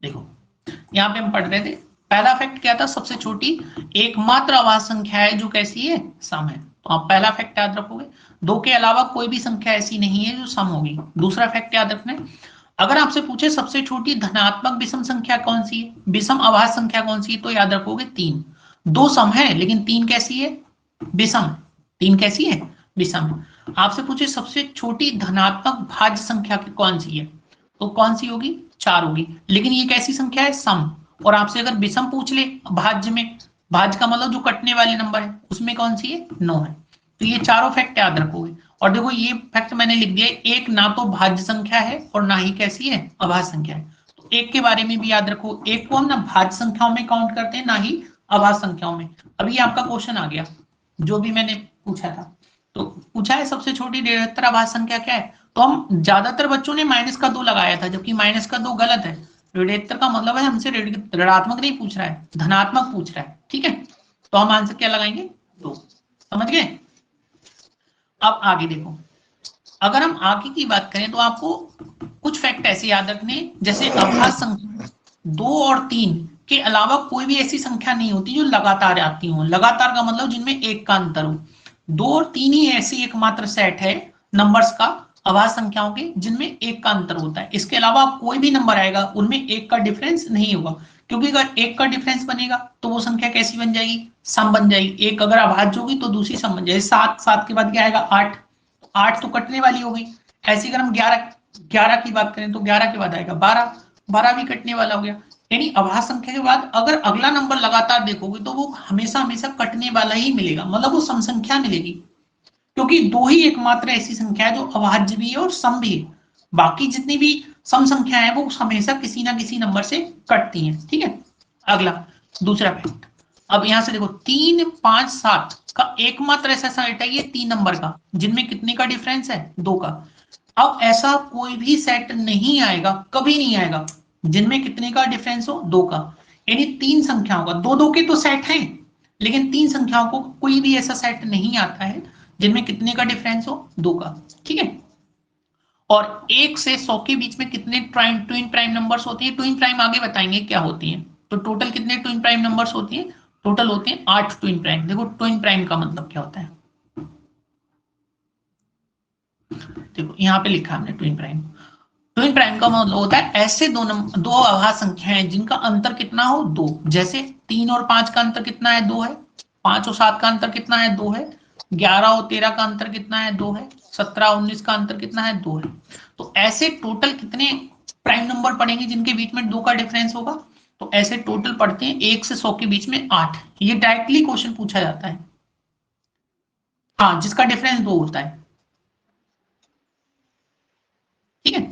देखो यहाँ पे हम पढ़ रहे थे, पहला फैक्ट क्या था, सबसे छोटी एकमात्र आभास संख्या है जो कैसी है, सम है। तो आप पहला फैक्ट याद रखोगे, दो के अलावा कोई भी संख्या ऐसी नहीं है जो सम होगी। दूसरा फैक्ट याद रखना है, अगर आपसे पूछे सबसे छोटी धनात्मक विषम संख्या कौन सी है, विषम आभास संख्या कौन सी है, तो याद रखोगे तीन। दो सम है लेकिन तीन कैसी है, विषम। तीन कैसी है, विषम है। आपसे पूछे सबसे छोटी धनात्मक भाज्य संख्या कौन सी है, तो कौन सी होगी, चार होगी, लेकिन ये कैसी संख्या है, सम। और आपसे अगर विषम पूछ ले भाज्य में, भाज्य का मतलब जो कटने वाले नंबर है, उसमें कौन सी है, नौ है। तो ये चारों फैक्ट याद रखोगे। और देखो ये फैक्ट मैंने लिख दिया, एक ना तो भाज्य संख्या है और ना ही कैसी है, अभाज्य संख्या है। तो एक के बारे में भी याद रखो, एक को हम ना भाज्य संख्याओं में काउंट करते हैं, ना ही अभाज्य संख्याओं में। अभी आपका क्वेश्चन आ गया जो भी मैंने पूछा था, तो पूछा है सबसे छोटी ऋणात्मक आभाज्य संख्या क्या है, तो हम ज्यादातर बच्चों ने माइनस का दो लगाया था, जबकि माइनस का दो गलत है। ऋणात्मक का मतलब है हमसे ऋणात्मक नहीं पूछ रहा है, धनात्मक पूछ रहा है, ठीक है। तो हम आंसर क्या लगाएंगे, दो। समझ गए। अब आगे देखो, अगर हम आगे की बात करें तो आपको कुछ फैक्ट ऐसे याद रखने, जैसे अभाज्य संख्या दो और तीन के अलावा कोई भी ऐसी संख्या नहीं होती जो लगातार आती हो। लगातार का मतलब जिनमें एक का अंतर हो। दो और तीन ही ऐसी एकमात्र सेट है नंबर्स का, अभाज्य संख्याओं के, जिनमें एक का अंतर होता है। इसके अलावा कोई भी नंबर आएगा उनमें एक का डिफरेंस नहीं होगा, क्योंकि अगर एक का डिफरेंस बनेगा तो वो संख्या कैसी बन जाएगी, सम बन जाएगी। एक अगर अभाज्य होगी तो दूसरी सम बन जाएगी। सात, सात के बाद क्या आएगा, आठ, आठ तो कटने वाली हो गई। ऐसे अगर हम 11, 11 की बात करें तो 11 के बाद आएगा 12, 12 भी कटने वाला हो गया। यानी अभाज्य संख्या के बाद अगर अगला नंबर लगातार देखोगे तो वो हमेशा हमेशा कटने वाला ही मिलेगा, मतलब वो सम संख्या मिलेगी, क्योंकि दो ही एकमात्र ऐसी संख्या है जो अभाज्य भी है और सम भी है। बाकी जितनी भी सम संख्या है वो हमेशा किसी ना किसी नंबर से कटती हैं, ठीक है। अगला दूसरा फैक्ट, अब यहां से देखो, 3, 5, 7 का एकमात्र ऐसा सेट है ये तीन नंबर का, जिनमें कितने का डिफरेंस है, दो का। अब ऐसा कोई भी सेट नहीं आएगा, कभी नहीं आएगा, जिनमें कितने का डिफरेंस हो, दो का। यानी तीन संख्याओं का, दो दो के तो सेट हैं, लेकिन तीन संख्याओं को कोई भी ऐसा सेट नहीं आता है जिनमें कितने का डिफरेंस हो, दो का, ठीक है। और एक से 100 के बीच में कितने ट्विन प्राइम नंबर्स होती है, ट्विन प्राइम आगे बताएंगे क्या होती है। तो टोटल कितने ट्विन प्राइम नंबर्स होती है, टोटल होते हैं 8 ट्विन प्राइम। देखो ट्विन प्राइम का मतलब क्या होता है, देखो यहाँ पे लिखा हमने ट्विन प्राइम। ट्विन प्राइम का मतलब होता है ऐसे दो अभाज्य संख्याएं जिनका अंतर कितना हो, दो। जैसे 3 और 5 का अंतर कितना है, दो है। 5 और 7 का अंतर कितना है, दो है। 11 और 13 का अंतर कितना है, दो है। 17 19 का अंतर कितना है, दो है। तो ऐसे टोटल कितने प्राइम नंबर पड़ेंगे जिनके बीच में 2 का डिफरेंस होगा? तो ऐसे टोटल पड़ते हैं 1 से 100 के बीच में 8। ये डायरेक्टली क्वेश्चन पूछा जाता है, हाँ, जिसका डिफरेंस 2 होता है। ठीक है,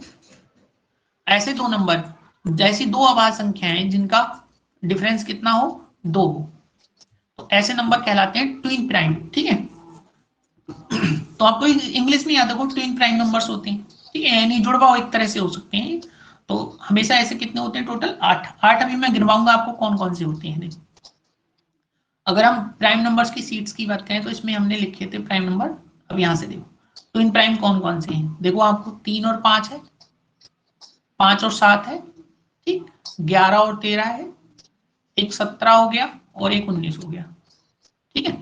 ऐसे 2 नंबर, जैसी 2 अभाज्य संख्याएं जिनका डिफरेंस कितना हो, 2 हो, तो ऐसे नंबर कहलाते हैं ट्विन प्राइम। ठीक है, तो आपको इंग्लिश में याद रखो ट्विन प्राइम नंबर्स होते हैं। ठीक है, यानी जुड़वा एक तरह से हो सकते हैं। तो हमेशा ऐसे कितने होते हैं टोटल? 8। अभी मैं गिनवाऊंगा आपको कौन कौन से होते हैं। अगर हम प्राइम नंबर्स की सीट्स की बात करें तो इसमें हमने लिखे थे प्राइम नंबर। अब यहां से देखो ट्विन प्राइम कौन कौन से हैं। देखो आपको 3 और 5 है, 5 और 7 है, ठीक, 11 और 13 है, एक 17 हो गया और एक 19 हो गया। ठीक है,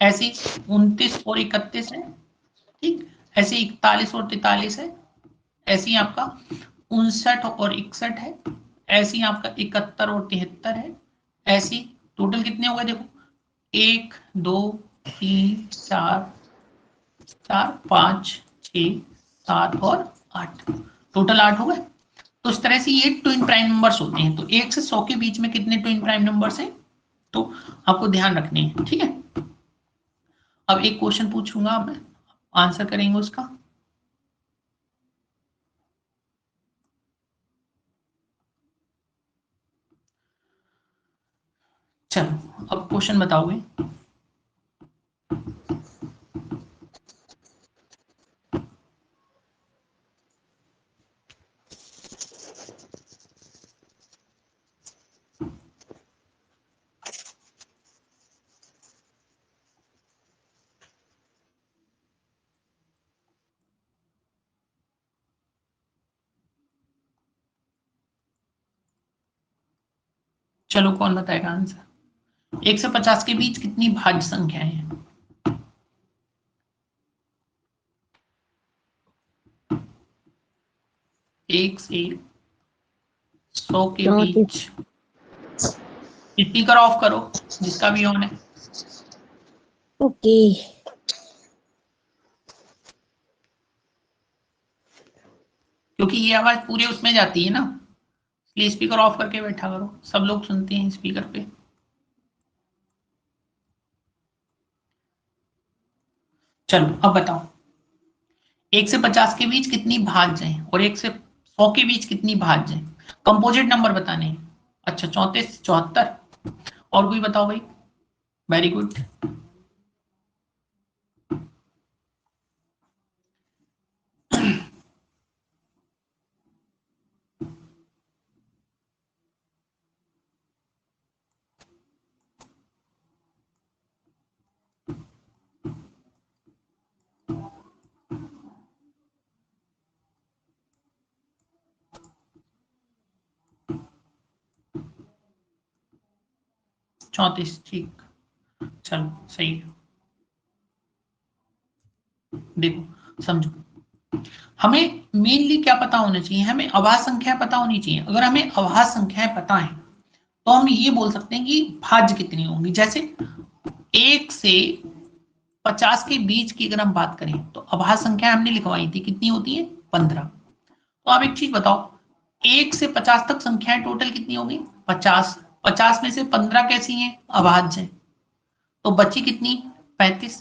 ऐसे 29 और 31 है, ठीक, ऐसे 41 और 43 है, ऐसे ही आपका 59 और 61 है, ऐसे ही आपका 71 और 73 है, ऐसी टोटल कितने हो गए देखो, 1 2 3 4 4 5 6 7 और 8, टोटल 8 हो गए। तो इस तरह से ये ट्विन प्राइम नंबर्स होते हैं। तो 1 से 100 के बीच में कितने ट्विन प्राइम नंबर्स हैं, तो आपको ध्यान रखने हैं। ठीक है, अब एक क्वेश्चन पूछूंगा, मैं आंसर करेंगे उसका। चलो अब क्वेश्चन बताओगे। चलो कौन बताएगा आंसर? 1 से 50 के बीच कितनी भाज्य संख्याएं हैं? 1 से 100 के 34। बीच, स्पीकर ऑफ करो जिसका भी ऑन है। ओके। क्योंकि ये आवाज पूरे उसमें जाती है ना, इसलिए स्पीकर ऑफ करके बैठा करो, सब लोग सुनते हैं स्पीकर पे। चलो अब बताओ, 1 से 50 के बीच कितनी भाज्य हैं और 1 से 100 के बीच कितनी भाज्य हैं? कंपोजिट नंबर बताने हैं। अच्छा 34 74, और कोई बताओ भाई। Very good. 34, ठीक, चलो सही है। देखो समझो, हमें मेनली क्या पता होना चाहिए, हमें अभाज्य संख्या पता होनी चाहिए। अगर हमें अभाज्य संख्याएं पता है तो हम ये बोल सकते हैं कि भाज्य कितनी होंगी। जैसे 1 से 50 के बीच की अगर हम बात करें तो अभाज्य संख्या हमने लिखवाई थी, कितनी होती है? 15। तो आप एक चीज बताओ, 1 से 50 तक संख्याएं टोटल कितनी होंगी? 50। 50 में से 15 कैसी हैं? अभाज्य हैं। तो बची कितनी? 35।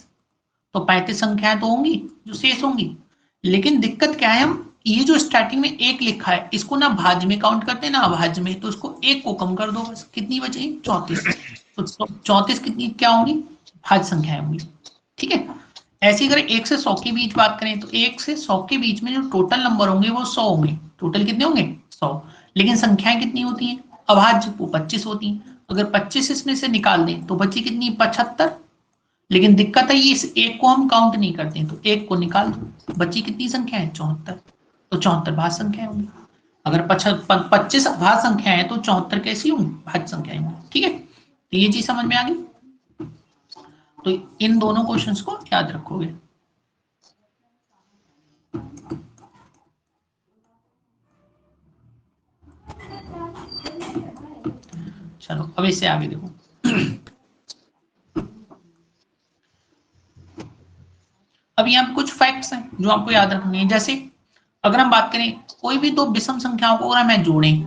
तो 35 संख्याएं तो होंगी जो शेष होंगी। लेकिन दिक्कत क्या है, हम ये जो स्टार्टिंग में 1 लिखा है इसको ना भाज्य में काउंट करते हैं ना अभाज्य में, तो उसको 1 को कम कर दो बस, कितनी बचेगी? 34। तो 34 कितनी क्या होंगी? भाज्य संख्याएं होंगी। ठीक है, ऐसे अगर 1 से 100 के बीच बात करें तो 1 से 100 के बीच में जो टोटल नंबर होंगे वो 100 होंगे। टोटल कितने होंगे? 100। लेकिन संख्याएं कितनी होती हैं अभाज्य? वो 25 होती हैं। अगर 25 इसमें से निकाल दें तो बची कितनी? 75। लेकिन दिक्कत है ये इस 1 को हम काउंट नहीं करते, तो 1 को निकाल दो, बची कितनी संख्या है? 74। तो 74 भाज्य संख्याएं होंगी। अगर 25 भाज्य संख्या है तो 74 कैसी होंगी? भाज्य संख्याएं होंगी। ठीक है, तो ये चीज समझ में आ गई। तो इन दोनों क्वेश्चंस को याद रखोगे। चलो अब इससे आगे देखो। अब यहाँ पे कुछ फैक्ट्स हैं जो आपको याद रखने हैं। जैसे अगर हम बात करें कोई भी दो विषम संख्याओं को अगर हमें जोड़ें,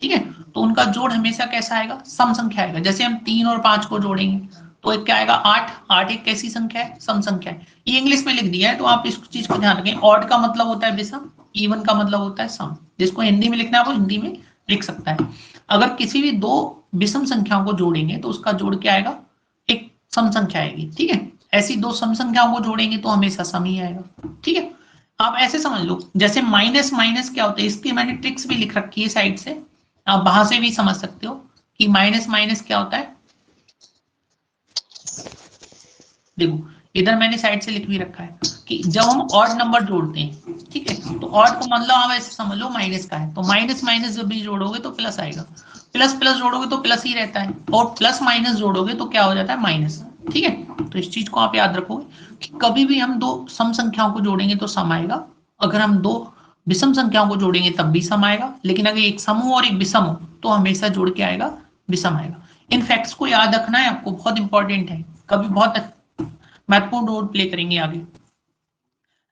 ठीक है, तो उनका जोड़ हमेशा कैसा आएगा, सम संख्या आएगा। जैसे हम 3 और 5 को जोड़ेंगे तो एक क्या आएगा, 8। 8 एक कैसी संख्या है, सम संख्या है। ये इंग्लिश में लिख दिया है तो आप इस चीज को ध्यान रखें। ऑड का मतलब होता है विषम, इवन का मतलब होता है सम। जिसको हिंदी में लिखना है वो हिंदी में लिख सकता है। अगर किसी भी दो विषम संख्याओं को जोड़ेंगे तो उसका जोड़ क्या आएगा, एक सम संख्या आएगी, ठीक है। ऐसी दो सम संख्याओं को जोड़ेंगे तो हमेशा सम ही आएगा, ठीक है। आप ऐसे समझ लो, जैसे माइनस माइनस क्या होता है, इसकी मैंने ट्रिक्स भी लिख रखी है साइड से, आप वहां से भी समझ सकते हो कि माइनस माइनस क्या होता है। देखो इधर मैंने साइड से लिख भी रखा है कि जब हम ऑड नंबर जोड़ते हैं, ठीक है, तो ऑड को मतलब आप ऐसे समझ लो माइनस का है, तो माइनस माइनस जब भी जोड़ोगे तो प्लस आएगा, प्लस प्लस जोड़ोगे तो प्लस ही रहता है, और प्लस माइनस जोड़ोगे तो क्या हो जाता है, माइनस, ठीक है। तो इस चीज को आप याद रखोगे कि कभी भी हम दो सम संख्याओं को जोड़ेंगे तो सम आएगा, अगर हम दो विषम संख्याओं को जोड़ेंगे तब भी सम आएगा, लेकिन अगर एक सम हो और एक विषम हो तो हमेशा जोड़ के आएगा, विषम आएगा। इन फैक्ट्स को याद रखना है आपको, बहुत इंपॉर्टेंट है, कभी बहुत महत्वपूर्ण रोल प्ले करेंगे आगे।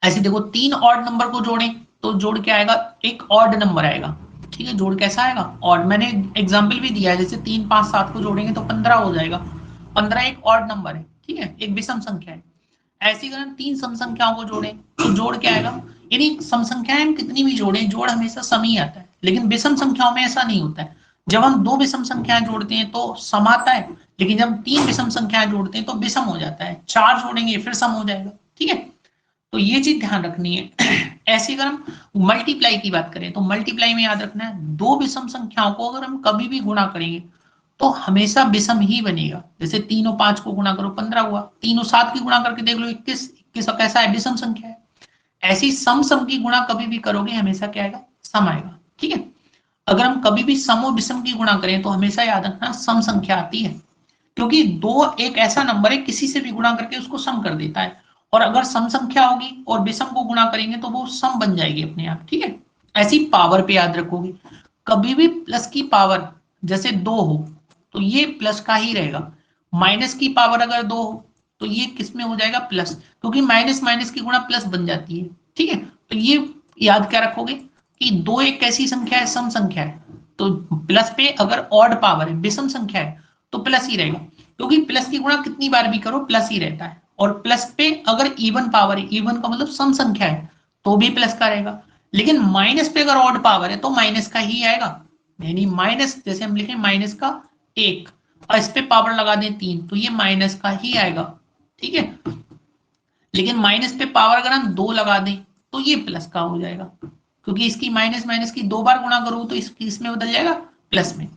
ऐसे देखो 3 ऑड नंबर को जोड़ें तो जोड़ क्या आएगा, एक ऑड नंबर आएगा, ठीक है। जोड़ कैसा आएगा, ऑड। मैंने एग्जांपल भी दिया है, जैसे 3 5 7 को जोड़ेंगे तो 15 हो जाएगा। 15 एक ऑड नंबर है, ठीक है, एक विषम संख्या है। ऐसी अगर हम 3 सम संख्याओं को जोड़ें तो जोड़ क्या आएगा, यानी सम संख्याएं हम कितनी भी जोड़ें जोड़ हमेशा सम ही आता है, लेकिन विषम संख्याओं में ऐसा नहीं होता है। जब हम दो विषम संख्याएं जोड़ते हैं तो सम आता है, लेकिन जब 3 विषम संख्याएं जोड़ते हैं तो विषम हो जाता है। 4 जोड़ेंगे फिर सम हो जाएगा, ठीक है। तो ये चीज ध्यान रखनी है। ऐसे अगर हम मल्टीप्लाई की बात करें तो मल्टीप्लाई में याद रखना है, दो विषम संख्याओं को अगर हम कभी भी गुणा करेंगे तो हमेशा विषम ही बनेगा। जैसे 3 और 5 को गुणा करो 15 हुआ, 3 और 7 की गुणा करके देख लो 21, 21 कैसा है, विषम संख्या है। ऐसी सम सम की गुणा कभी भी करोगे हमेशा क्या आएगा, सम आएगा, ठीक है। अगर हम कभी भी सम और विषम की गुणा करें तो हमेशा याद रखना सम संख्या आती है, क्योंकि दो एक ऐसा नंबर है किसी से भी गुणा करके उसको सम कर देता है, और अगर सम संख्या होगी और विषम को गुणा करेंगे तो वो सम बन जाएगी अपने आप, ठीक है। ऐसी पावर पे याद रखोगे, कभी भी प्लस की पावर जैसे 2 हो तो ये प्लस का ही रहेगा, माइनस की पावर अगर 2 हो तो ये किस में हो जाएगा, प्लस, क्योंकि माइनस माइनस की गुणा प्लस बन जाती है, ठीक है। तो ये याद क्या रखोगे कि 2 एक कैसी संख्या है, सम संख्या है, तो प्लस पे अगर ऑड पावर है, विषम संख्या है, तो प्लस ही रहेगा, क्योंकि प्लस की गुणा कितनी बार भी करो प्लस ही रहता है। और प्लस पे अगर इवन पावर है, इवन का मतलब सम संख्या है, तो भी प्लस का रहेगा। लेकिन माइनस पे अगर ऑड पावर है तो माइनस का ही आएगा, यानी माइनस, जैसे हम लिखें माइनस का 1 और इस पे पावर लगा दें 3 तो ये माइनस का ही आएगा, ठीक है। लेकिन माइनस पे पावर अगर हम 2 लगा दें तो ये प्लस का हो जाएगा, क्योंकि इसकी माइनस माइनस की 2 बार गुणा करूं तो इसमें बदल जाएगा प्लस में।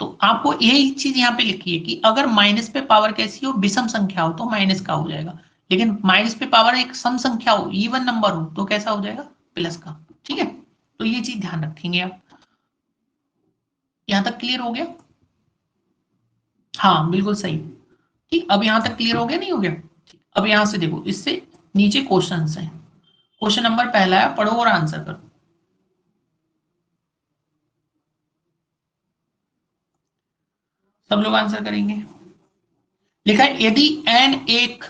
तो आपको यही चीज यहाँ पे लिखी है कि अगर माइनस पे पावर कैसी हो, विषम संख्या हो तो माइनस का हो जाएगा, लेकिन माइनस पे पावर एक सम संख्या हो, इवन नंबर हो तो कैसा हो जाएगा, प्लस का, ठीक है। तो ये चीज ध्यान रखेंगे आप। यहां तक क्लियर हो गया, हाँ बिल्कुल सही, ठीक। अब यहां तक क्लियर हो गया, नहीं हो गया, ठीक। अब यहां से देखो, इससे नीचे क्वेश्चन है। क्वेश्चन नंबर पहला है, पढ़ो और आंसर करो। सब लोग आंसर करेंगे। लिखा है यदि n एक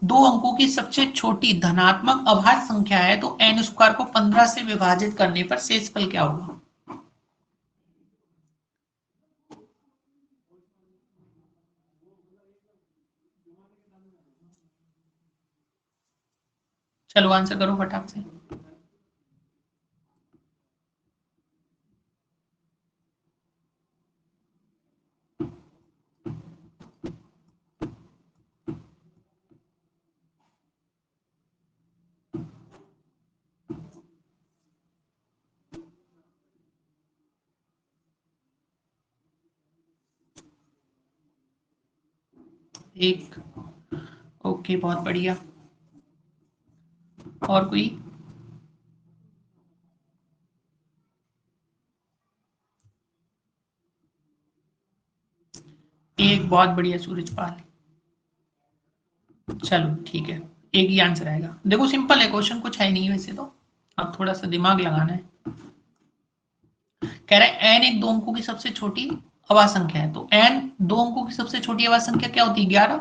दो अंकों की सबसे छोटी धनात्मक अभाज्य संख्या है तो n स्क्वायर को 15 से विभाजित करने पर शेषफल क्या होगा। चलो आंसर करो फटाक से। एक, ओके बहुत बढ़िया। और कोई, एक, बहुत बढ़िया सूरजपाल। चलो ठीक है, एक ही आंसर आएगा। देखो सिंपल है क्वेश्चन, कुछ है नहीं वैसे तो, अब थोड़ा सा दिमाग लगाना है। कह रहा है n एक दो अंकों की सबसे छोटी अभाज्य संख्या है, तो n दो अंकों की सबसे छोटी अभाज्य संख्या क्या होती है, 11।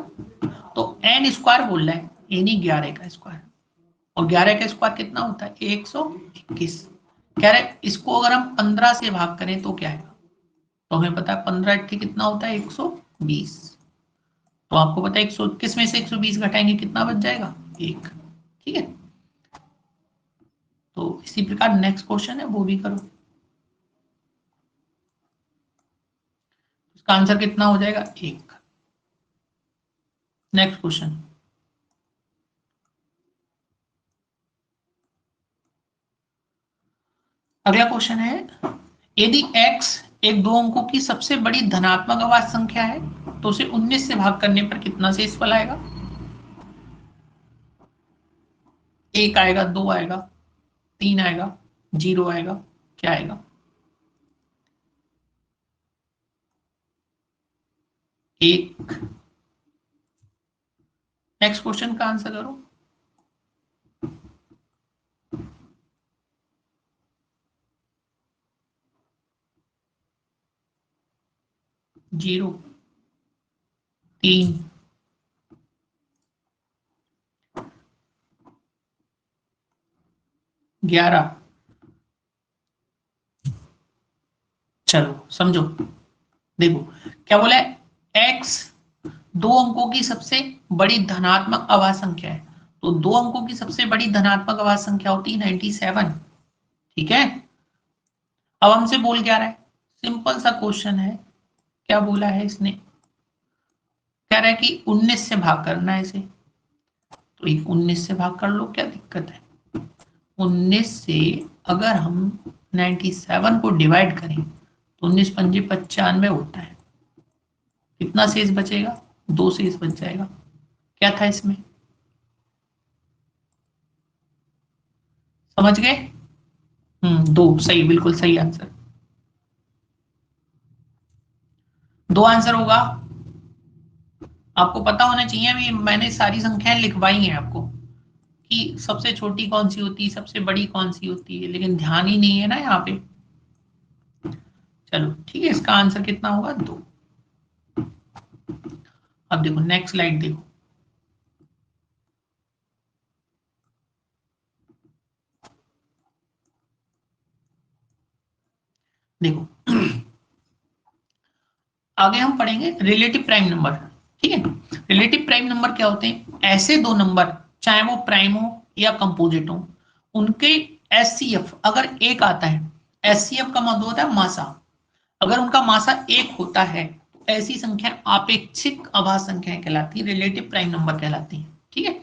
तो n स्क्वायर बोल रहा है, यानी 11 का स्क्वायर, और 11 का स्क्वायर कितना होता है, 121। कह रहे इसको अगर हम 15 से भाग करें तो क्या आएगा, तो हमें पता है 15 8 कितना होता है 120। तो आपको पता है 121 में से 120 घटाएंगे कितना बच जाएगा, 1। ठीक है, तो इसी प्रकार नेक्स्ट क्वेश्चन है वो भी करो, इसका आंसर कितना हो जाएगा 1। नेक्स्ट क्वेश्चन, अगला क्वेश्चन है, यदि x एक दो अंकों की सबसे बड़ी धनात्मक अभाज्य संख्या है तो उसे 19 से भाग करने पर कितना शेषफल आएगा, 1 आएगा, 2 आएगा, 3 आएगा, 0 आएगा, क्या आएगा, 1। नेक्स्ट क्वेश्चन का आंसर करो, 0, 3, 11। चलो समझो, देखो क्या बोला है, x दो अंकों की सबसे बड़ी धनात्मक अभाज्य संख्या है, तो दो अंकों की सबसे बड़ी धनात्मक अभाज्य संख्या होती है 97। ठीक है, अब हमसे बोल क्या रहा है, सिंपल सा क्वेश्चन है, क्या बोला है इसने, कह रहा है कि 19 से भाग करना है इसे, तो 19 से भाग कर लो, क्या दिक्कत है, 19 से अगर हम 97 को डिवाइड करें तो 19 पंजे 95 होता है, कितना शेष बचेगा, 2 शेष बच जाएगा, क्या था इसमें, समझ गए, 2 सही, बिल्कुल सही आंसर, 2 आंसर होगा। आपको पता होना चाहिए, अभी मैंने सारी संख्याएं लिखवाई हैं आपको कि सबसे छोटी कौन सी होती है, सबसे बड़ी कौन सी होती है, लेकिन ध्यान ही नहीं है ना यहाँ पे। चलो ठीक है, इसका आंसर कितना होगा, 2। अब देखो नेक्स्ट स्लाइड देखो, देखो आगे हम पढ़ेंगे रिलेटिव प्राइम नंबर। ठीक है, रिलेटिव प्राइम नंबर क्या होते हैं, ऐसे दो नंबर चाहे वो प्राइम हो या कंपोजिट हो, उनके एचसीएफ अगर एक आता है, एचसीएफ का मतलब होता है मासा, अगर उनका मासा एक होता है तो ऐसी संख्या आपेक्षिक अभाज्य संख्याएं कहलाती है, रिलेटिव प्राइम नंबर कहलाती है। ठीक है,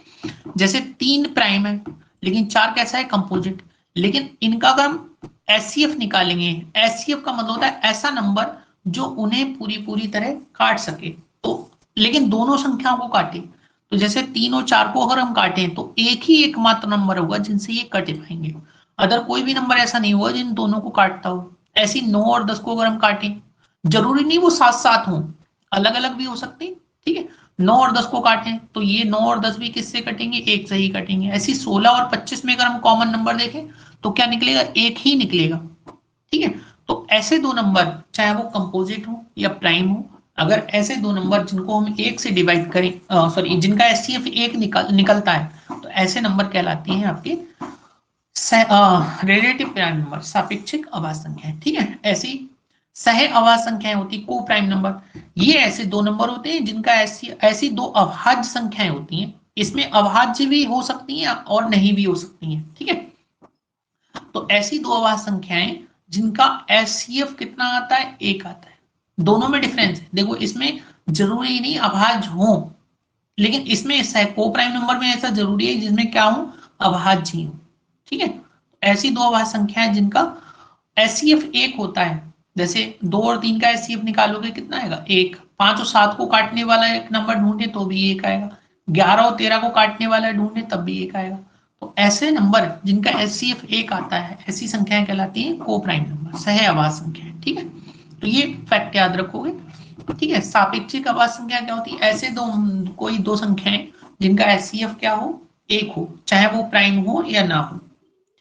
जैसे 3 प्राइम है लेकिन 4 कैसा है, कंपोजिट, लेकिन इनका अगर हम एचसीएफ निकालेंगे, एचसीएफ का मतलब होता है ऐसा नंबर जो उन्हें पूरी पूरी तरह काट सके, तो लेकिन दोनों संख्याओं को काटे, तो जैसे 3 और 4 को अगर हम काटें तो एक ही एकमात्र नंबर होगा जिनसे ये कट पाएंगे, अदर कोई भी नंबर ऐसा नहीं होगा जिन दोनों को काटता हो। ऐसी 9 और 10 को अगर हम काटें, जरूरी नहीं वो साथ साथ हों, अलग अलग भी हो सकते हैं। ठीक है, 9 और 10 को काटें तो ये 9 और 10 भी किससे कटेंगे, एक से ही कटेंगे। ऐसी 16 और 25 में अगर हम कॉमन नंबर देखें तो क्या निकलेगा, एक ही निकलेगा। ठीक है, तो ऐसे दो नंबर चाहे वो कंपोजिट हो या प्राइम हो, अगर ऐसे दो नंबर जिनको हम एक से डिवाइड करें, सॉरी जिनका एचसीएफ एक निकलता है, तो ऐसे नंबर कहलाते हैं आपके रिलेटिव प्राइम नंबर, सापेक्षिक अभाज्य संख्याएं। ठीक है, ऐसी सह अभाज्य संख्याएं होती को प्राइम नंबर, ये ऐसे दो नंबर होते हैं जिनका ऐसी दो अभाज्य संख्याएं होती हैं, इसमें अभाज्य भी हो सकती हैं और नहीं भी हो सकती हैं। ठीक है, तो ऐसी दो अभाज्य संख्याएं जिनका एचसीएफ कितना आता है, एक आता है, दोनों में डिफरेंस है। देखो इसमें जरूरी नहीं अभाज्य हो, लेकिन इसमें को प्राइम नंबर में ऐसा जरूरी है जिसमें क्या हो, अभाज्य हो। ठीक है, ऐसी दो अभाज्य संख्याएं जिनका एचसीएफ एक होता है, जैसे 2 और 3 का एचसीएफ निकालोगे कितना आएगा, 1। 5 और 7 को काटने वाला एक नंबर ढूंढे तो भी 1 आएगा, 11 और 13 को काटने वाला ढूंढे तब भी 1 आएगा। तो ऐसे नंबर जिनका एचसीएफ एक आता है, ऐसी संख्याएं कहलाती हैं को प्राइम नंबर, सह अभाज्य संख्याएं। ठीक है, तो ये फैक्ट याद रखोगे। ठीक है, सापेक्षिक अभाज्य संख्या क्या होती है, ऐसे दो कोई दो संख्याएं जिनका एचसीएफ क्या हो, एक हो, चाहे वो प्राइम हो या ना हो।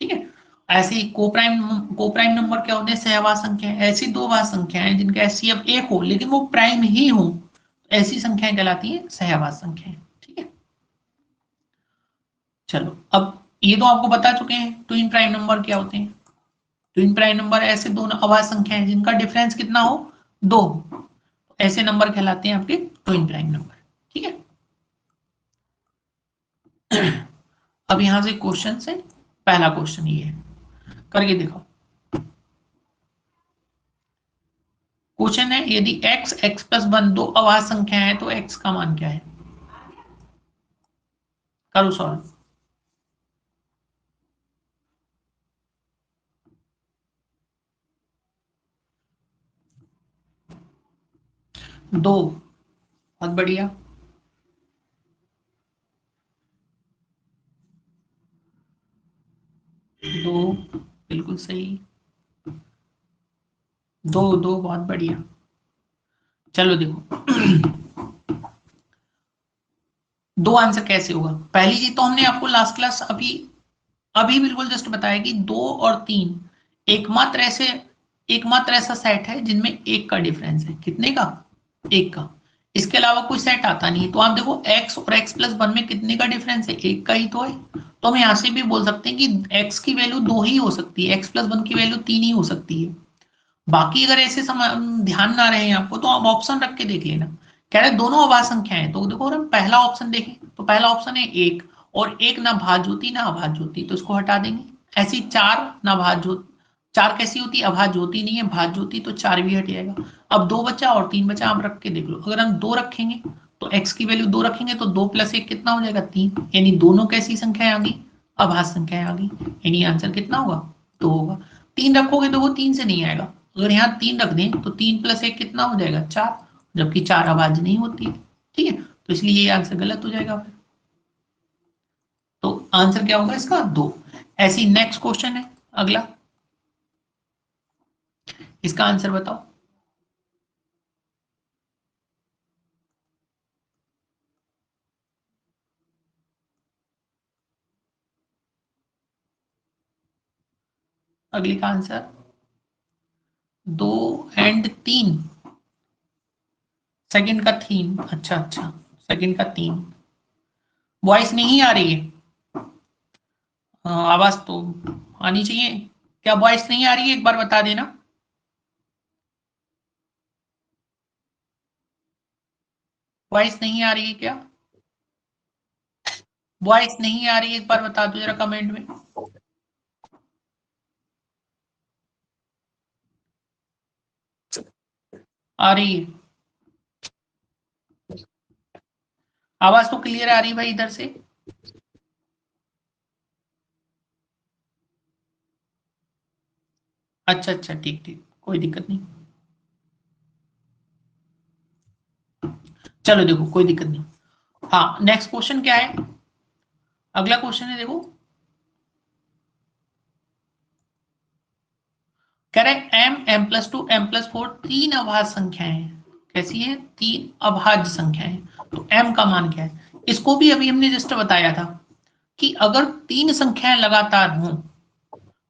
ठीक है, ऐसे ही को प्राइम नंबर क्या होते हैं, सहअभाज्य संख्याएं, ऐसी दो अभाज्य संख्याएं जिनका एचसीएफ एक हो लेकिन वो प्राइम ही हो, ऐसी संख्याएं कहलाती हैं सहअभाज्य संख्याएं। ठीक है, चलो अब ये तो आपको बता चुके हैं ट्विन प्राइम नंबर क्या होते हैं। ट्विन प्राइम नंबर ऐसे दोनों अभाज्य संख्या है जिनका डिफरेंस कितना हो 2, ऐसे नंबर कहलाते हैं आपके ट्विन प्राइम नंबर। ठीक है, अब यहां से क्वेश्चन से पहला क्वेश्चन ये है, करके देखो। क्वेश्चन है यदि x x प्लस 1 दो अभाज्य संख्या है तो x का मान क्या है? करो सॉल्व। दो, बहुत बढ़िया। दो, बिल्कुल सही। दो दो, बहुत बढ़िया। चलो देखो दो आंसर कैसे होगा। पहली चीज तो हमने आपको लास्ट क्लास अभी अभी बिल्कुल जस्ट बताया कि 2 और 3 एकमात्र ऐसा सेट है जिनमें एक का डिफरेंस है। कितने का? एक का। इसके अलावा कोई सेट आता नहीं है। तो आप देखो x और x प्लस 1 में कितने का डिफरेंस है? एक का ही तो है। तो हम यहां से भी बोल सकते हैं कि x की वैल्यू 2 ही हो सकती है, x प्लस 1 की वैल्यू 3 ही हो सकती है। बाकी अगर ऐसे ध्यान ना रहे आपको तो आप ऑप्शन रख के देख लेना। कह रहे दोनों अभाज्य संख्या है, तो देखो अगर हम पहला ऑप्शन देखें तो पहला ऑप्शन है एक, और एक ना भाज्य होती ना अभाज्य होती, तो इसको हटा देंगे। ऐसी चार ना भाज्य होती, चार कैसी होती? अभाज्य होती नहीं है, भाज्य होती, तो चार भी हट जाएगा। अब दो बचा और तीन बचा, आप रख के देख लो। अगर हम दो रखेंगे तो x की वैल्यू 2 रखेंगे तो 2 प्लस 1 कितना हो जाएगा? 3, यानी दोनों कैसी संख्याएं आ गई? अभाज्य संख्याएं आ गई। यानी आंसर कितना होगा? 2 होगा। 3 रखोगे तो वो 3 से नहीं आएगा। अगर यहाँ 3 रख दें तो 3 प्लस 1 कितना हो जाएगा? 4, जबकि 4 अभाज्य नहीं होती है। ठीक है, तो इसलिए ये आंसर गलत हो जाएगा फिर। तो आंसर क्या होगा इसका? 2। ऐसी नेक्स्ट क्वेश्चन है अगला, इसका आंसर बताओ। अगले का आंसर 2 एंड 3। सेकंड का 3, अच्छा अच्छा, सेकंड का 3। वॉइस नहीं आ रही है? आवाज तो आनी चाहिए। क्या वॉइस नहीं आ रही है? एक बार बता देना। वॉइस नहीं आ रही है क्या? वॉइस नहीं आ रही है, एक बार बता दो जरा कमेंट में। आ रही है? आवाज तो क्लियर आ रही है भाई इधर से। अच्छा अच्छा, ठीक ठीक, कोई दिक्कत नहीं। चलो देखो कोई दिक्कत नहीं। हाँ, नेक्स्ट क्वेश्चन क्या है? अगला क्वेश्चन है देखो, कह रहे m m plus two m plus 4 तीन अभाज्य संख्याएं हैं। कैसी है? तीन अभाज्य संख्याएं। तो एम का मान क्या है? इसको भी अभी हमने जस्ट बताया था कि अगर तीन संख्याएं लगातार हों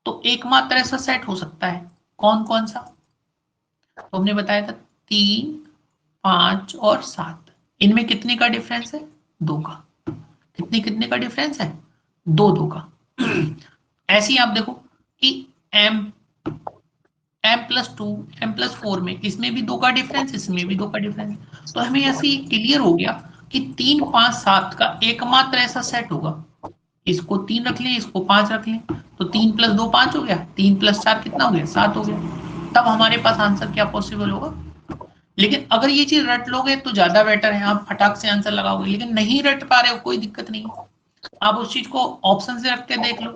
तो एकमात्र ऐसा सेट हो सकता है। कौन कौन सा? तो हमने बताया था 3, 5 और 7। इनमें कितने का डिफरेंस है? 2 का। कितने कितने का डिफरेंस है? 2 2 का। ऐसे ही आप देखो कि m m plus 2 m plus 4 में इसमें भी 2 का डिफरेंस, इसमें भी 2 का डिफरेंस। तो हमें ऐसे क्लियर हो गया कि 3, 5, 7 का एकमात्र ऐसा सेट होगा। इसको 3 रख लें, इसको 5 रख लें, तो 3 प्लस 2 5 हो गया, 3 प्लस 4 कितना हो गया? 7 हो गया। तब हमारे पास आंसर क्या पॉसिबल होगा? लेकिन अगर ये चीज रट लोगे तो ज्यादा बेटर है, आप फटाक से आंसर लगाओगे। लेकिन नहीं रट पा रहे हो, कोई दिक्कत नहीं, आप उस चीज को ऑप्शन से रख के देख लो।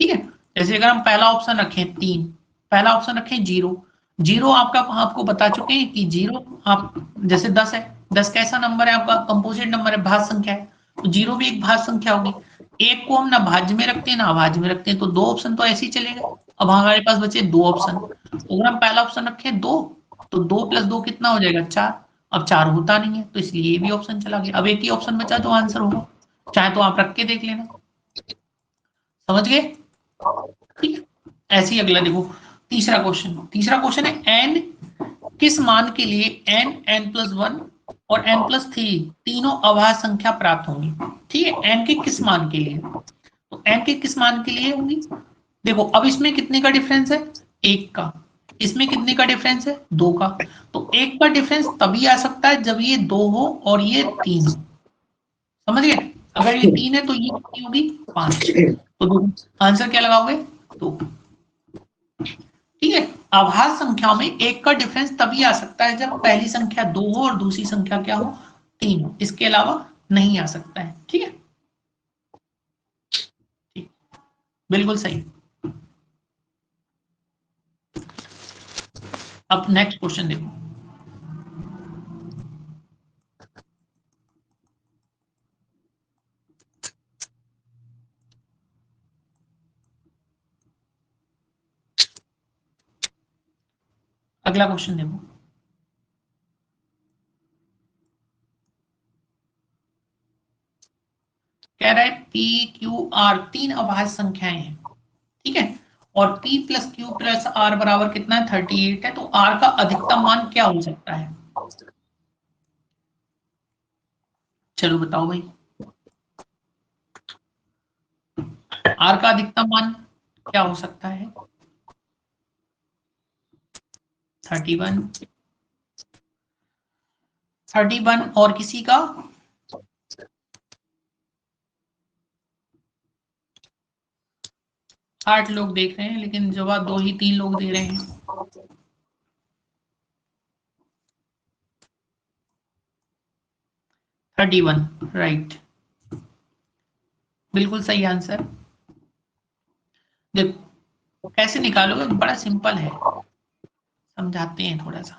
ठीक है, जैसे अगर हम पहला ऑप्शन रखें 3, पहला ऑप्शन रखें 0। 0 आपका आपको बता चुके हैं कि 0 आप जैसे 10 है, 10 कैसा नंबर है? आपका कंपोजिट नंबर है, भाज्य संख्या है, तो 0 भी एक भाज्य संख्या होगी। एक को हम ना भाज्य में रखते हैं ना अभाज्य में रखते हैं, तो दो ऑप्शन तो ऐसे ही चलेगा। अब हमारे पास बचे दो ऑप्शन। तो अगर हम पहला ऑप्शन रखें 2, तो 2 प्लस 2 कितना हो जाएगा? 4। अब 4 होता नहीं है, तो इसलिए ये भी ऑप्शन चला गया। अब एक ही ऑप्शन बचा जो आंसर होगा, चाहे तो आप रख के देख लेना। समझ गए? ठीक है, ऐसे ही अगला देखो, तीसरा क्वेश्चन है एन किस मान के लिए एन एन प्लस 1 और एन प्लस 3 तीनों अभाज्य संख्या प्राप्त होंगी। ठीक है, एन के किस मान के लिए? तो एन के किस मान के लिए होंगी? देखो अब इसमें कितने का डिफरेंस है? 1 का। इसमें कितने का डिफरेंस है? 2 का। तो 1 का डिफरेंस तभी आ सकता है जब ये 2 हो और ये 3 हो। समझ गए? अगर ये 3 है तो ये कितनी होगी? 5। तो आंसर क्या लगाओगे? 2। ठीक है। आभाज्य संख्याओं में 1 का डिफरेंस तभी आ सकता है जब पहली संख्या 2 हो और दूसरी संख्या क्या हो? 3 हो। इसके अलावा नहीं आ सकता है। ठीक है, ठीक, बिल्कुल सही। अब नेक्स्ट क्वेश्चन देखो। अगला क्वेश्चन देखो। कह रहा है पी क्यू आर 3 अभाज्य संख्याएं हैं। ठीक है, और p plus q plus r बराबर कितना है? 38 है। तो r का अधिकतम मान क्या हो सकता है? चलो बताओ भाई, r का अधिकतम मान क्या हो सकता है? 31, 31 और किसी का? 8 लोग देख रहे हैं, लेकिन जवाब 2 ही 3 लोग दे रहे हैं। थर्टी वन, राइट, बिल्कुल सही आंसर। देखो कैसे निकालोगे, बड़ा सिंपल है, समझाते हैं थोड़ा सा।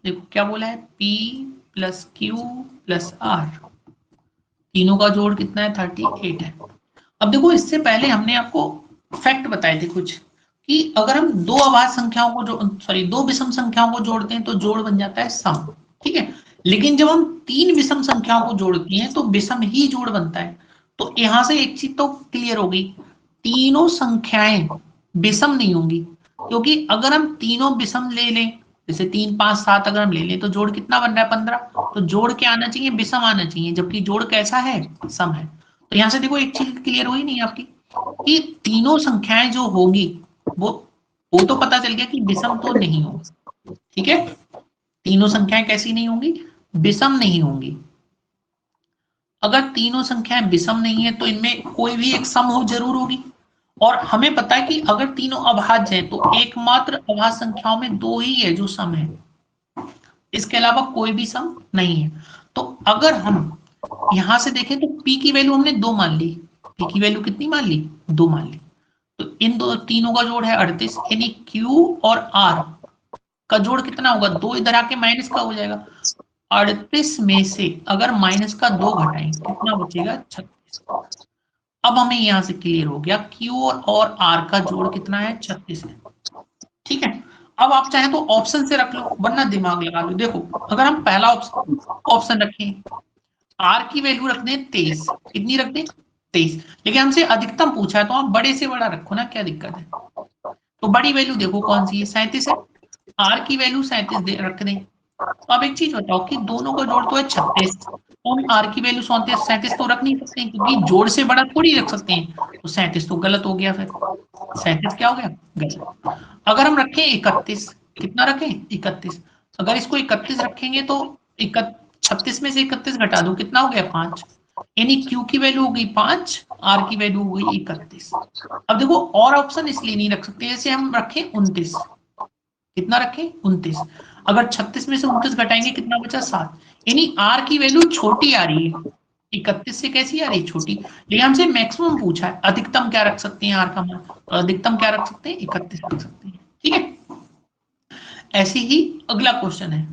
देखो क्या बोला है, P plus q plus r, तीनों का जोड़ कितना है? 38 है। अब देखो इससे पहले हमने आपको फैक्ट बताए थे कुछ, कि अगर हम दो अभाज्य संख्याओं को दो विषम संख्याओं को जोड़ते हैं तो जोड़ बन जाता है सम। ठीक है, लेकिन जब हम 3 विषम संख्याओं को जोड़ते हैं तो विषम ही जोड़ बनता है। तो यहां से एक चीज तो क्लियर हो गई, तीनों संख्याएं विषम नहीं होंगी, क्योंकि अगर हम तीनों विषम ले लें, जैसे 3 5 7 अगर हम ले लें तो जोड़ कितना बन रहा है? 15। तो जोड़ क्या आना चाहिए? विषम आना चाहिए, जबकि जोड़ कैसा है? सम है। तो यहां से देखो एक चीज क्लियर हुई नहीं आपकी, कि तीनों संख्याएं जो होगी वो वो तो पता चल गया कि विषम तो नहीं होगी। ठीक है, तीनों संख्याएं कैसी नहीं होंगी? विषम नहीं होंगी। अगर तीनों संख्याएं विषम नहीं है तो इनमें कोई भी एक सम हो जरूर होगी। और हमें पता है कि अगर तीनों अभाज्य हैं तो एकमात्र अभाज्य संख्याओं में 2 ही है जो सम है, इसके अलावा कोई भी सम नहीं है। तो अगर हम यहां से देखें तो p की वैल्यू हमने 2 मान ली, p की वैल्यू कितनी मान ली? 2 मान ली। तो इन दो तीनों का जोड़ है 38, यानी q और r का जोड़ कितना होगा? 2 इधर आके माइनस का हो जाएगा। 38 में से अगर माइनस का 2 घटाएं कितना बचेगा? 36। अब हमें यहां से क्लियर हो गया Q और R का जोड़ कितना है? 36 है। ठीक है, अब आप चाहें तो ऑप्शन से रख लो, वरना दिमाग लगा लो। देखो अगर हम पहला ऑप्शन रखें, R की वैल्यू रख दें 23, कितनी रख दें? 23, लेकिन हमसे अधिकतम पूछा है तो आप बड़े से बड़ा रखो ना, क्या दिक्कत है? तो बड़ी वैल्यू देखो कौन सी है? 37 है। R की वैल्यू 37 रख दें। तो अब एक चीज बताओ कि दोनों का जोड़ तो है 36, तो हम आर की वैल्यू 37 तो रख नहीं सकते हैं, क्योंकि जोड़ से बड़ा थोड़ी रख सकते हैं। तो 37 तो गलत हो गया, फिर 37 क्या हो गया? गलत। अगर हम रखें 31, कितना रखें? 31। अगर इसको 31 रखेंगे तो 36 में से 31 घटा दो, कितना हो गया? 5। यानी क्यू की वैल्यू हो गई 5, आर की वैल्यू हो गई 31। अब देखो और ऑप्शन इसलिए नहीं रख सकते, जैसे हम रखें 29, कितना रखें? 29। अगर 36 में से 29 घटाएंगे कितना बचा? 7। यानी आर की वैल्यू छोटी आ रही है, 31 से कैसी आ रही है? छोटी। लेकिन हमसे मैक्सिमम पूछा है, अधिकतम क्या रख सकते हैं आर का मान? तो अधिकतम क्या रख सकते हैं? 31 रख सकते हैं। ठीक है, ऐसे ही अगला क्वेश्चन है,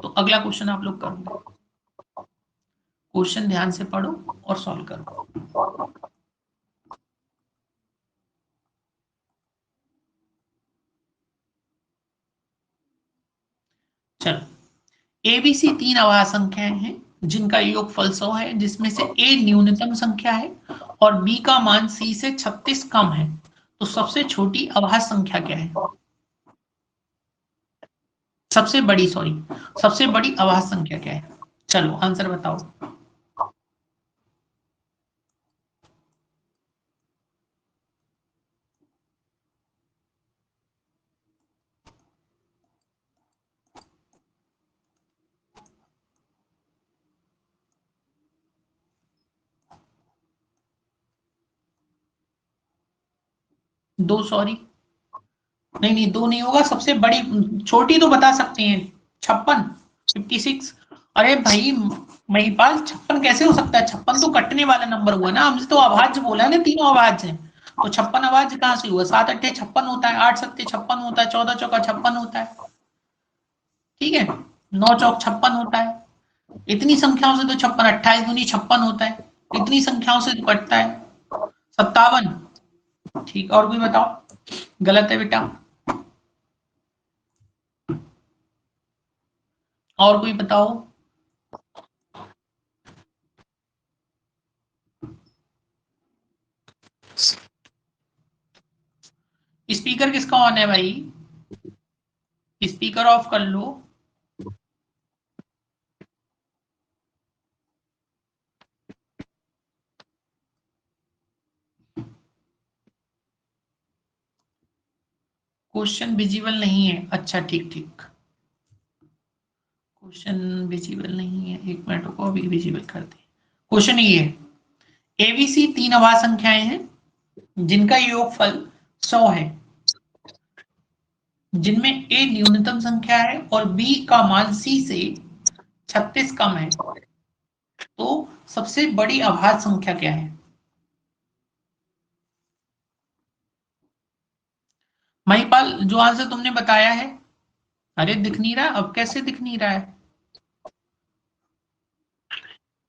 तो अगला क्वेश्चन आप लोग करोगे। क्वेश्चन ध्यान से पढ़ो और सॉल्व करो। चलो, एबीसी 3 अभाज्य संख्याएं हैं जिनका योगफल 100 है, जिसमें से ए न्यूनतम संख्या है और बी का मान सी से 36 कम है। तो सबसे छोटी अभाज्य संख्या क्या है? सबसे बड़ी, सॉरी, सबसे बड़ी अभाज्य संख्या क्या है? चलो आंसर बताओ। 2 सॉरी, नहीं 2 नहीं होगा, सबसे बड़ी छोटी तो बता सकते हैं 56, 56। अरे भाई महिपाल 56 कैसे हो सकता है? 56 तो कटने वाला नंबर हुआ ना, हमसे तो अभाज्य बोला ना, तीनों अभाज्य हैं, तो 56 अभाज्य कहां से हुआ? 7 अट्ठे 56 होता है, 8 सत्ते 56 होता है, 14 चौका 56 होता है, ठीक है, 9 चौक 56 होता है। इतनी संख्याओं से तो 56, 28 दूनी 56 होता है, इतनी संख्याओं से तो कटता है। 57, ठीक, और कोई बताओ? गलत है बेटा, और कोई बताओ? स्पीकर किसका ऑन है भाई? स्पीकर ऑफ कर लो। क्वेश्चन विजिबल नहीं है, अच्छा ठीक ठीक, क्वेश्चन विजिबल नहीं है, एक मिनट को अभी विजिबल कर दे। क्वेश्चन ये है, एबीसी 3 अभाज्य संख्याएं हैं जिनका योगफल 100 है, जिनमें ए न्यूनतम संख्या है और बी का मान सी से 36 कम है, तो सबसे बड़ी अभाज्य संख्या क्या है? महिपाल जो आंसर तुमने बताया है, अरे दिख नहीं रहा, अब कैसे दिख नहीं रहा है?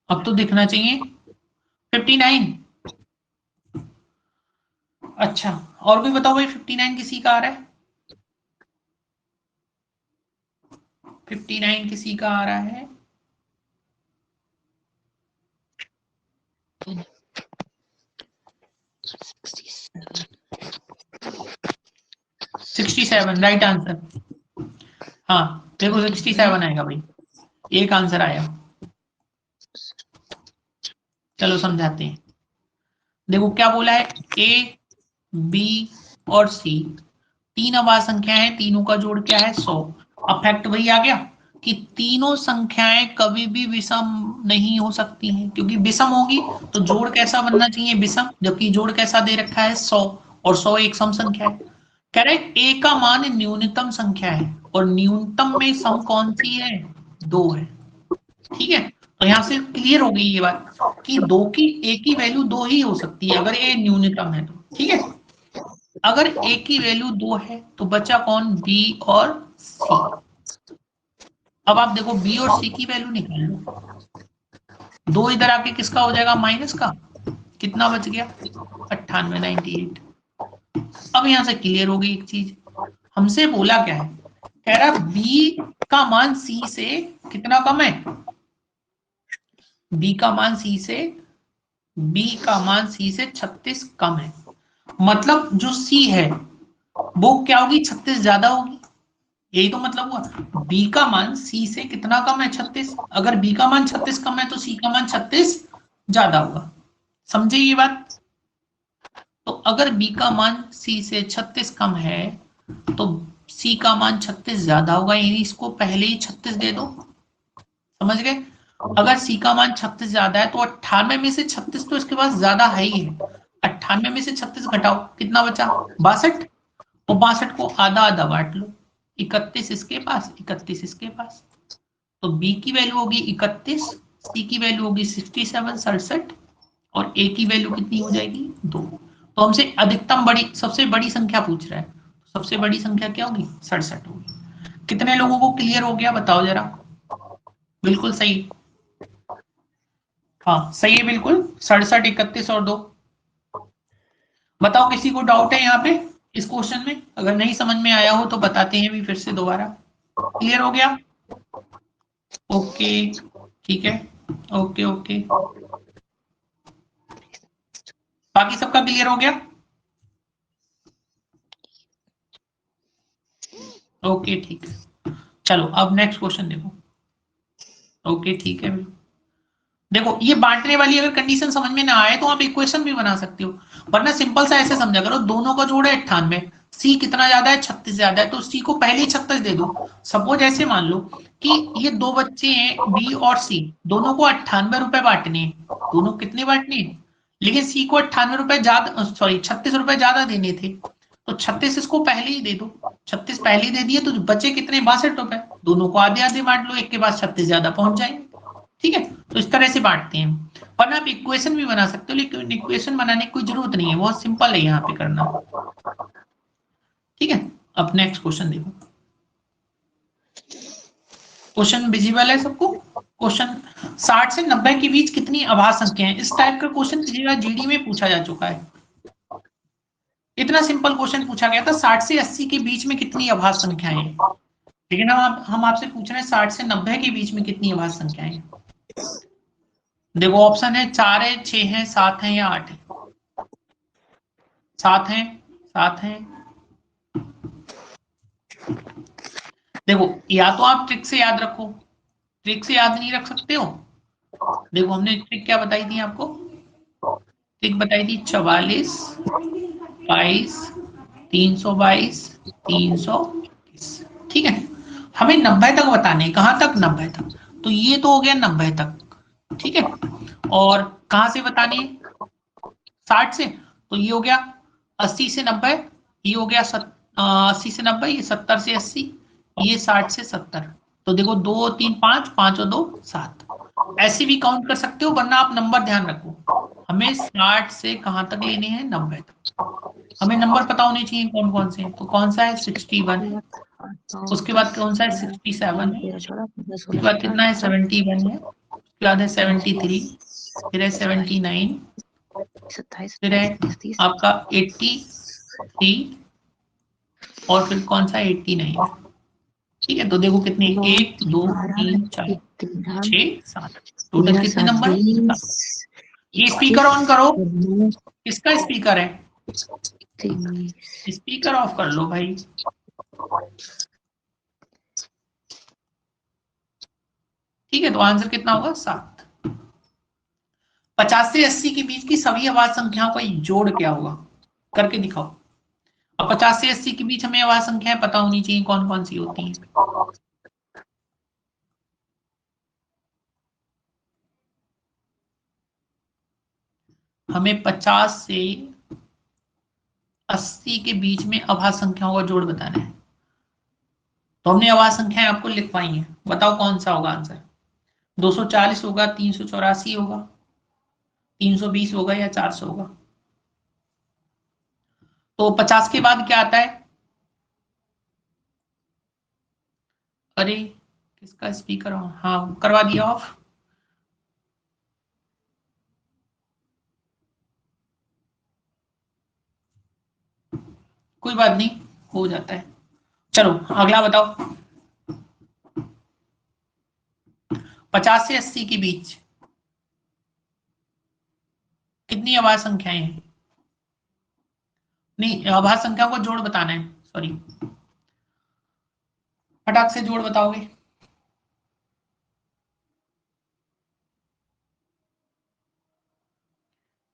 अब तो दिखना चाहिए, 59। अच्छा, और भी बताओ भाई, 59 किसी का आ रहा है? 59 किसी का आ रहा है? 67 राइट आंसर। हाँ देखो 67 आएगा भाई, एक आंसर आया। चलो समझाते हैं, देखो क्या बोला है, ए बी और सी 3 अभाज्य संख्याएं हैं, तीनों का जोड़ क्या है? 100। अब फैक्ट वही आ गया कि तीनों संख्याएं कभी भी विषम नहीं हो सकती हैं, क्योंकि विषम होगी तो जोड़ कैसा बनना चाहिए? विषम, जबकि जोड़ कैसा दे रखा है? 100, और 100 एक सम संख्या है। कह रहे ए का मान न्यूनतम संख्या है, और न्यूनतम में सम कौन सी है? 2 है, ठीक है। तो यहां से क्लियर हो गई ये बात कि दो की ए की वैल्यू 2 ही हो सकती है अगर ए न्यूनतम है तो, ठीक है। अगर ए की वैल्यू 2 है तो बचा कौन? बी और सी। अब आप देखो बी और सी की वैल्यू निकाल लो, 2 इधर आके किसका हो जाएगा? माइनस का, कितना बच गया? 98, 98। अब यहां से क्लियर हो गई एक चीज, हमसे बोला क्या है, कह रहा बी का मान सी से कितना कम है? बी का मान सी से, बी का मान सी से 36 कम है, मतलब जो सी है वो क्या होगी? 36 ज्यादा होगी, यही तो मतलब हुआ। बी का मान सी से कितना कम है? 36। अगर बी का मान 36 कम है तो सी का मान 36 ज्यादा होगा, समझे ये बात? तो अगर बी का मान सी से 36 कम है तो सी का मान 36 ज्यादा होगा, यानी इसको पहले ही 36 दे दो, समझ गए? अगर सी का मान 36 ज्यादा है तो 98 में से 36 तो इसके पास ज्यादा है ही है, 98 में से 36 घटाओ, कितना बचा? 62, और 62 को आधा आधा बांट लो, 31 इसके पास, 31 इसके पास, तो बी की वैल्यू होगी 31, सी की वैल्यू होगी 67, 67, और ए की वैल्यू कितनी हो जाएगी? 2। तो हमसे अधिकतम बड़ी, सबसे बड़ी संख्या पूछ रहा है, सबसे बड़ी संख्या क्या होगी? 67 होगी। कितने लोगों को क्लियर हो गया बताओ जरा? बिल्कुल सही, हाँ सही है बिल्कुल, 67, 31 और 2। बताओ किसी को डाउट है यहाँ पे इस क्वेश्चन में? अगर नहीं समझ में आया हो तो बताते हैं भी फिर से दोबारा। क्लियर हो गया? ओके ठीक है, ओके ओके, बाकी सबका क्लियर हो गया? ओके ठीक है, चलो अब नेक्स्ट क्वेश्चन देखो। ओके ठीक है, देखो ये बांटने वाली अगर कंडीशन समझ में ना आए तो आप इक्वेशन भी बना सकते हो, वरना सिंपल सा ऐसे समझा करो, दोनों का जोड़ है 98, सी कितना ज्यादा है? 36 ज्यादा है, तो सी को पहले ही 36 दे दो। सपोज ऐसे मान लो कि ये दो बच्चे हैं बी और सी, दोनों को 98 रुपए बांटने हैं, दोनों कितने बांटने हैं? लेकिन सी को 98 रुपए ज्यादा, सॉरी 36 रुपए ज्यादा देने थे, तो 36 इसको पहले ही दे दो, 36 पहले ही दे दिए तो बचे कितने 62 रुपए, दोनों को आधे आधे बांट लो, एक के बाद 36 ज्यादा पहुंच जाएंगे। ठीक है, तो इस तरह से बांटते हैं। वरना आप इक्वेशन भी बना सकते हो, लेकिन इक्वेशन बनाने की कोई जरूरत नहीं है, बहुत सिंपल है यहाँ पे करना। ठीक है, अब नेक्स्ट क्वेश्चन देखो। क्वेश्चन विजिबल है सबको? क्वेश्चन 60 से 90 के बीच कितनी अभाज्य संख्या है? इस टाइप का क्वेश्चन पिछली बार जीडी में पूछा जा चुका है। इतना सिंपल क्वेश्चन पूछा गया था, 60 से 80 के बीच में कितनी अभाज्य संख्याएं हैं। लेकिन हम आपसे पूछ रहे हैं 60 से 90 के बीच में कितनी अभाज्य संख्याएं हैं। देखो ऑप्शन है 4 है, 6 है, 7 है या 8 है। 7 है, 7 है। देखो या तो आप ट्रिक से याद रखो, ट्रिक से याद नहीं रख सकते हो। देखो हमने ट्रिक क्या बताई थी आपको, ट्रिक बताई थी 44, 22, 322, 321। ठीक है, हमें 90 तक बताने, कहां तक 90 तक, तो ये तो हो गया 90 तक। ठीक है, और कहां से बताने, 60 से, तो ये हो गया 80 से 90, ये हो गया 80 से 90, ये 70 से 80, ये 60 से 70। तो देखो 2 3 5, 5 और 2 7, ऐसे भी काउंट कर सकते हो, वरना आप नंबर ध्यान रखो, हमें 60 से कहां तक लेने हैं 90 तक। हमें नंबर पता होने चाहिए कौन कौन से हैं, तो कौन सा है 61 है, उसके बाद कौन सा है 67 है, उसके बाद कितना है 71 है, उसके बाद है 73, फिर है 79, फिर है आपका 83, और फिर कौन सा 89 है। ठीक है, तो देखो कितने 1 2 3 4 6 7, टोटल कितने नंबर है 7। ये स्पीकर ऑन करो, किसका स्पीकर है, स्पीकर ऑफ कर लो भाई। ठीक है, तो आंसर कितना होगा 7। 50 से 80 के बीच की सभी अभाज्य संख्याओं का जोड़ क्या होगा, करके दिखाओ। अब 50 से 80 के बीच हमें अभाज्य संख्याएं पता होनी चाहिए कौन कौन सी होती हैं। हमें 50 से 80 के बीच में अभाज्य संख्याओं का जोड़ बताना है, तो हमने अभाज्य संख्याएं आपको लिखवाई हैं, बताओ कौन सा होगा आंसर। 240 होगा, 384 होगा, 320 होगा या 400 होगा। तो 50 के बाद क्या आता है, अरे किसका स्पीकर ऑन, हाँ करवा दिया ऑफ। कोई बात नहीं, हो जाता है। चलो अगला बताओ, 50 से 80 के बीच कितनी अभाज्य संख्याएं हैं, नहीं अभाज्य संख्या को जोड़ बताना है, सॉरी, फटाक से जोड़ बताओगे।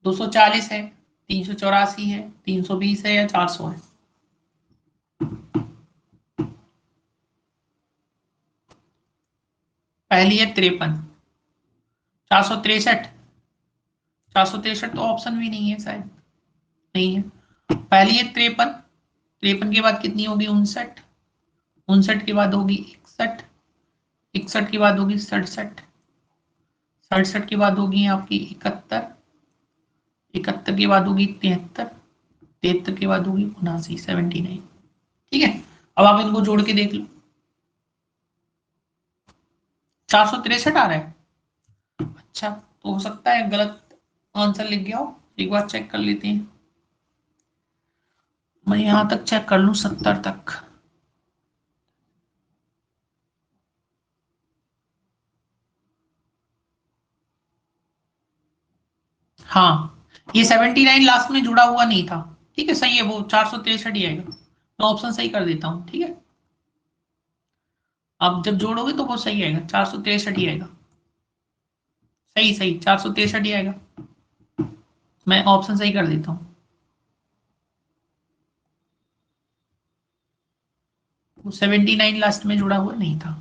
240 है, 384 है, 320 है या 400 है। पहली है 53, 463, 463 तो ऑप्शन भी नहीं है शायद, नहीं है। पहली है 53, 53 के बाद कितनी होगी 59, 59 के बाद होगी 61, 61 के बाद होगी 67, 67 के बाद होगी आपकी 71, 71 के बाद होगी 73, 73 के बाद होगी 79, 79। ठीक है, अब आप इनको जोड़ के देख लो, 463 आ रहा है। अच्छा, तो हो सकता है गलत आंसर लिख गया हो, एक बार चेक कर लेते हैं। मैं यहां तक चेक कर लूं 70 तक। हाँ, ये 79 लास्ट में जुड़ा हुआ नहीं था। ठीक है, सही है, वो 463 ही आएगा, मैं ऑप्शन सही कर देता हूँ। ठीक है, आप जब जोड़ोगे तो वो सही आएगा, 463 ही आएगा, सही सही 463 ही आएगा, मैं ऑप्शन सही कर देता हूँ। वो 79 लास्ट में जुड़ा हुआ नहीं था।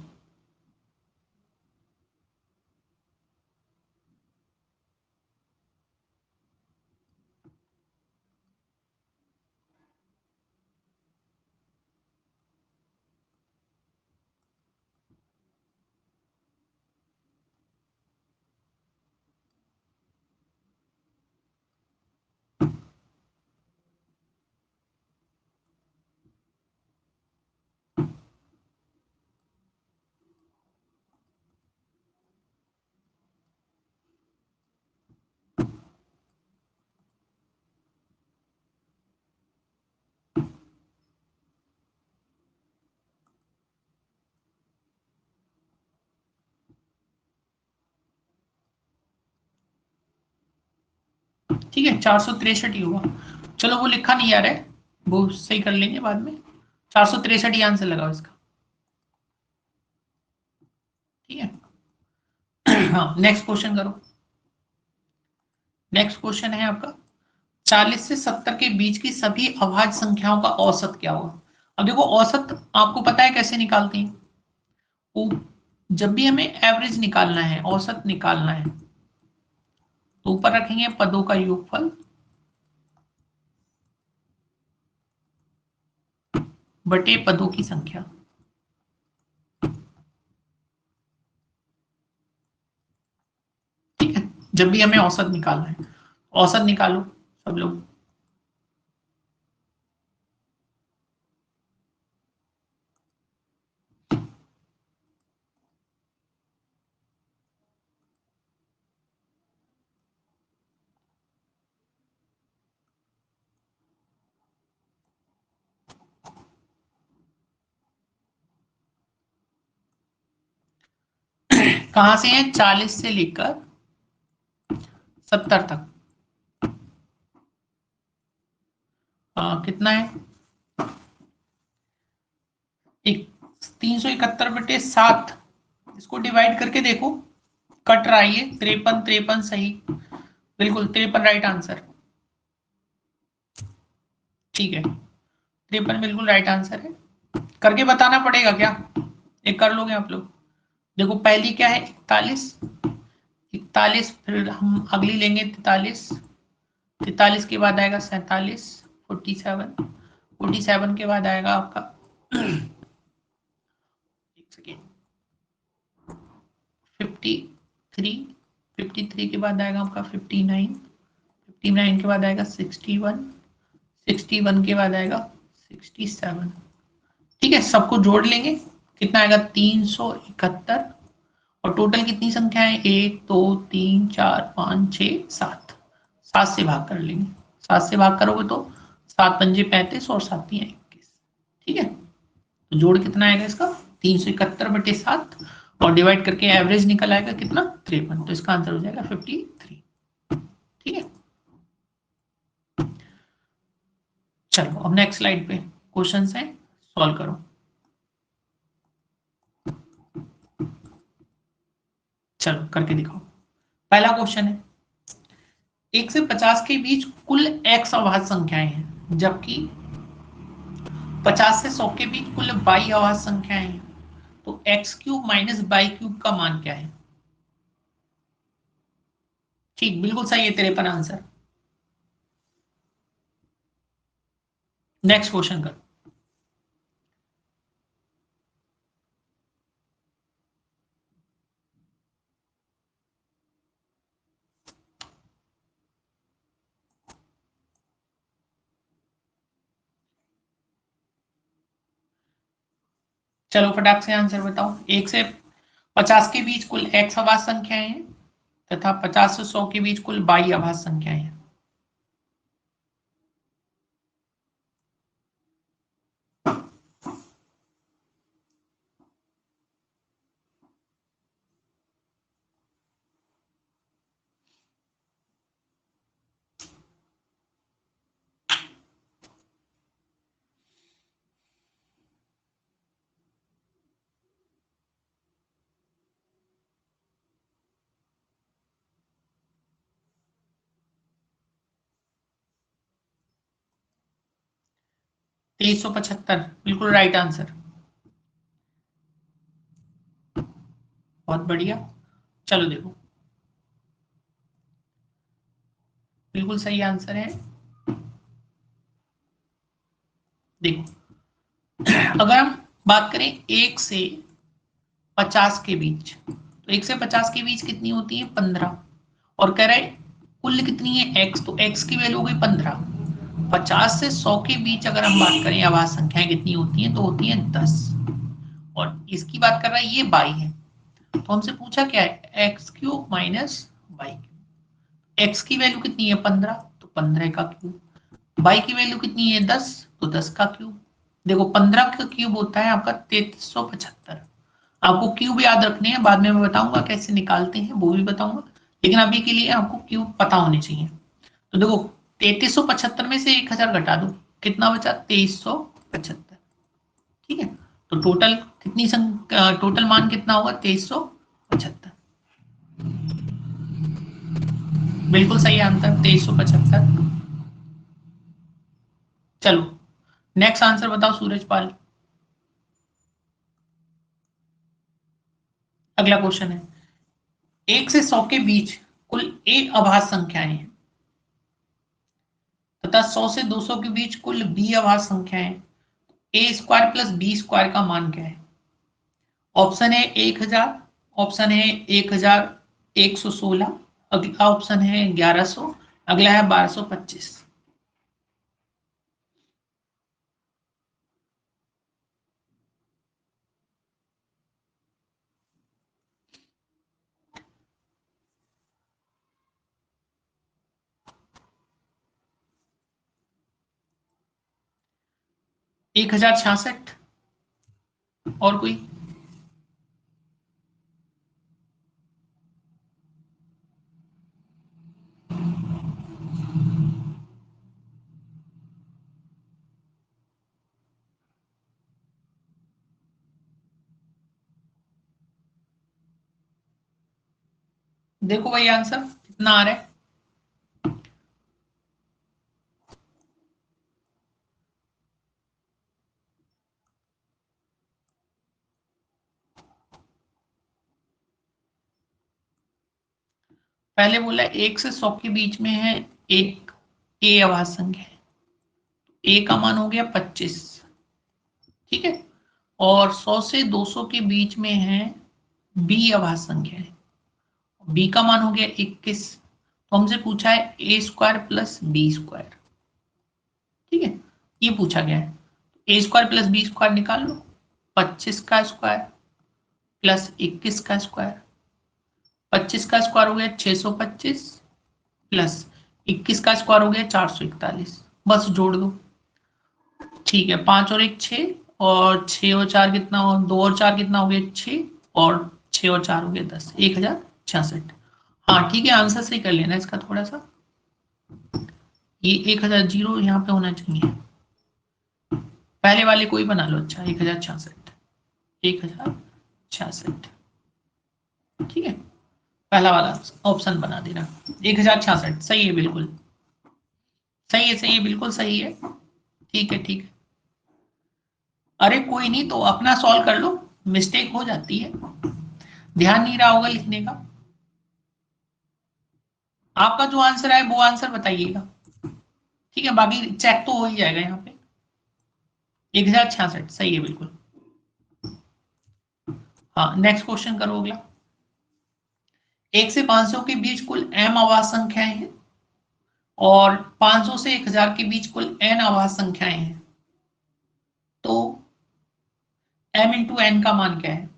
ठीक है, 463 ही होगा। चलो वो लिखा नहीं आ रहा है, वो सही कर लेंगे बाद में। 463 ही आंसर लगाओ इसका। ठीक है। हाँ, नेक्स्ट क्वेश्चन करो। नेक्स्ट क्वेश्चन है आपका 40 से 70 के बीच की सभी अभाज्य संख्याओं का औसत क्या होगा। अब देखो औसत आपको पता है कैसे निकालते हैं। जब भी हमें एवरेज निकालना है, औसत निकालना है, तो ऊपर रखेंगे पदों का योगफल बटे पदों की संख्या। ठीक है, जब भी हमें औसत निकालना है, औसत निकालो सब लोग। कहां से है, 40 से लेकर 70 तक। कितना है, एक 371/7। इसको डिवाइड करके देखो, कट रहा है ये 53, 53 सही, बिल्कुल 53 राइट आंसर। ठीक है, 53 बिल्कुल राइट आंसर है। करके बताना पड़ेगा क्या, एक कर लोगे आप लोग। देखो पहली क्या है, 41, 41, फिर हम अगली लेंगे 43, 43 के बाद आएगा 47, 47, 47 के बाद आएगा आपका एक सेकेंड 53, 53 के बाद आएगा आपका 59, 59 के बाद आएगा 61, 61 के बाद आएगा 67। ठीक है, सबको जोड़ लेंगे, कितना आएगा 371। और टोटल कितनी संख्या है, 1 2 3 4 5 6 7, 7 से भाग कर लेंगे। 7 से भाग करोगे तो 7 पंजे 35 और 7 21। ठीक है, तो जोड़ कितना आएगा इसका, 371/7, और डिवाइड करके एवरेज निकल आएगा कितना, 53। तो इसका आंसर हो जाएगा 53। ठीक है, चलो अब नेक्स्ट स्लाइड पे क्वेश्चन है, सॉल्व करो। चलो करके दिखाओ। पहला क्वेश्चन है 1 से 50 के बीच कुल x अभाज्य संख्याएं हैं, जबकि 50 से 100 के बीच कुल y अभाज्य संख्याएं हैं। तो x³ माइनस y³ का मान क्या है। ठीक, बिल्कुल सही है 53 आंसर। नेक्स्ट क्वेश्चन कर। चलो फटाक से आंसर बताओ। 1 से 50 के बीच कुल x अभाज्य संख्याएं हैं तथा 50 से 100 के बीच कुल y अभाज्य संख्याएं हैं। 2375 बिल्कुल राइट आंसर, बहुत बढ़िया। चलो देखो, बिल्कुल सही आंसर है। देखो अगर हम बात करें 1 से 50 के बीच, तो 1 से 50 के बीच कितनी होती है, 15। और कह रहे कुल कितनी है x, तो x की वैल्यू हो गई 15। 50 से 100 के बीच अगर हम बात करें अभाज्य संख्याएं कितनी होती हैं, तो होती हैं 10। और इसकी बात कर रहा है ये y है, तो हमसे पूछा क्या है, x³ माइनस y³। x की वैल्यू कितनी है 15, तो 15 का क्यूब। y की वैल्यू कितनी है 10, तो 10 का क्यूब। देखो 15 का क्यूब होता है आपका 3375। आपको क्यूब याद रखने हैं, बाद में मैं बताऊंगा कैसे निकालते हैं, वो भी बताऊंगा, लेकिन अभी के लिए आपको क्यूब पता होने चाहिए। तो देखो 3375 में से 1000 घटा दो, कितना बचा? 2375। ठीक है, तो टोटल कितनी टोटल मान कितना होगा? 2375। बिल्कुल सही आंसर 2375। चलो नेक्स्ट आंसर बताओ सूरजपाल। अगला क्वेश्चन है, 1 से 100 के बीच कुल ए अभाज्य संख्याएं हैं तथा 100 से 200 के बीच कुल बी अभाज्य संख्याएं, ए स्क्वायर प्लस बी स्क्वायर का मान क्या है? ऑप्शन है 1000, ऑप्शन है 1116, अगला ऑप्शन है 1100, अगला है 1225। 1066 और कोई? देखो भाई आंसर कितना आ रहा है। पहले बोला 1 से 100 के बीच में है एक ए अभाज्य संख्या है, ए का मान हो गया 25। ठीक है, और 100 से 200 के बीच में है बी अभाज्य संख्या है, बी का मान हो गया 21। तो हमसे पूछा है ए स्क्वायर प्लस बी स्क्वायर। ठीक है, ये पूछा गया है, ए स्क्वायर प्लस बी स्क्वायर निकाल लो। 25 का स्क्वायर प्लस 21 का स्क्वायर, 25 का स्क्वायर हो गया 625 प्लस 21 का स्क्वायर हो गया 441, बस जोड़ दो। ठीक है, 5 और 1 6, और 6 और 4 कितना हो, 2 और 4 कितना हो गया 6, और 6 और 4 हो गया 10, 1066। हाँ ठीक है, आंसर सही कर लेना इसका थोड़ा सा, ये 1000 जीरो यहाँ पे होना चाहिए, पहले वाले को ही बना लो। अच्छा 1066, 1066। ठीक है, पहला वाला ऑप्शन बना देना, 1066 सही है, बिल्कुल सही है, सही है, बिल्कुल सही है। ठीक है ठीक है, अरे कोई नहीं, तो अपना सॉल्व कर लो, मिस्टेक हो जाती है, ध्यान नहीं रहा होगा लिखने का। आपका जो आंसर है वो आंसर बताइएगा। ठीक है, बाकी चेक तो हो ही जाएगा यहाँ पे। 1066 सही है बिल्कुल। हाँ नेक्स्ट क्वेश्चन करो अगला। 1 से 500 के बीच कुल m अभाज्य संख्याएं हैं और 500 से 1000 के बीच कुल n अभाज्य संख्याएं हैं, तो m इंटू n का मान क्या है?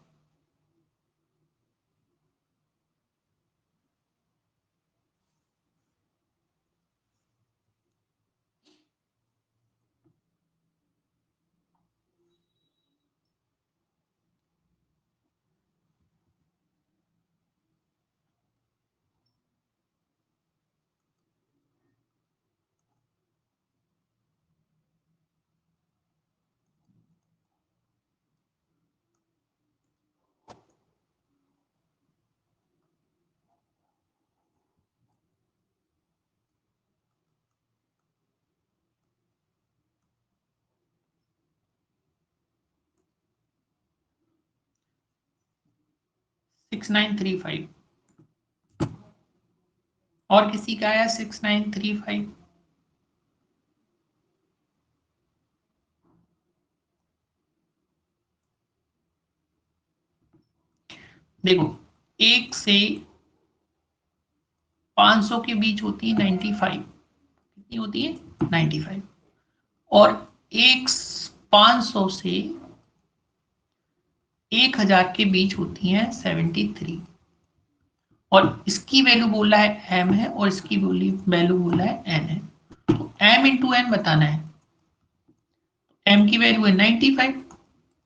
सिक्स 6935। और किसी का है 6935? देखो 1 से 500 के बीच होती है 95, कितनी होती है 95, और 500 से 1000 के बीच होती है 73, और इसकी वैल्यू बोला है m है और इसकी वैल्यू बोला है n है, तो m इंटू n बताना है। m की वैल्यू है 95,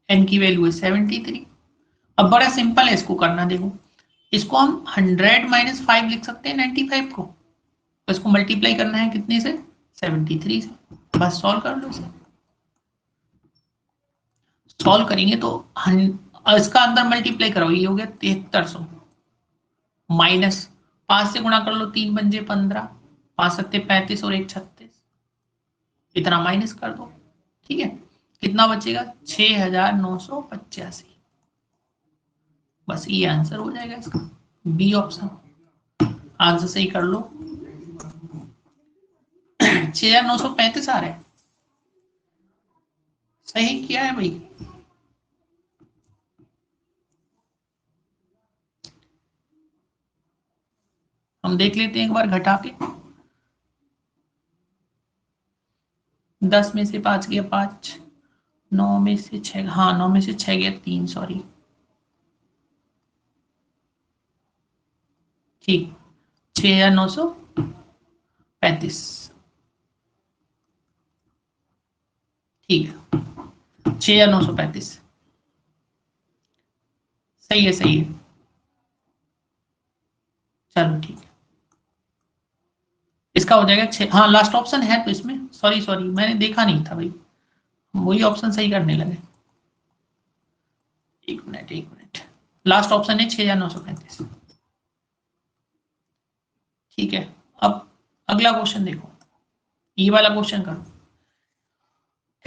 n की वैल्यू है 73। अब बड़ा सिंपल है इसको करना, देखो इसको हम 100 - 5 लिख सकते हैं 95 को, तो इसको मल्टीप्लाई करना है कितने से, 73 से, बस सॉल्व कर लो इसे। सॉल्व करेंगे तो इसका अंदर मल्टीप्लाई करो, ये हो गया 7300 माइनस 5 से गुणा कर लो, 3 पंजे 15, 5 सत्ते 35 और 1 36, इतना माइनस कर दो। ठीक है, कितना बचेगा 6985। बस ये आंसर हो जाएगा इसका, बी ऑप्शन। आंसर सही कर लो। 6935 आ रहा है, सही किया है भाई। हम देख लेते हैं एक बार घटा के, 10 में से 5 गया 5, 9 में से 6, हाँ 9 में से 6 गया 3, सॉरी, ठीक, 6935, ठीक है, 6935 सही है, सही है, चलो ठीक है, इसका हो जाएगा 6। हाँ लास्ट ऑप्शन है तो इसमें, सॉरी सॉरी मैंने देखा नहीं था भाई, वही ऑप्शन सही करने लगे। एक मिनट एक मिनट, लास्ट ऑप्शन है 6935। ठीक है, अब अगला क्वेश्चन देखो, ये वाला क्वेश्चन करो।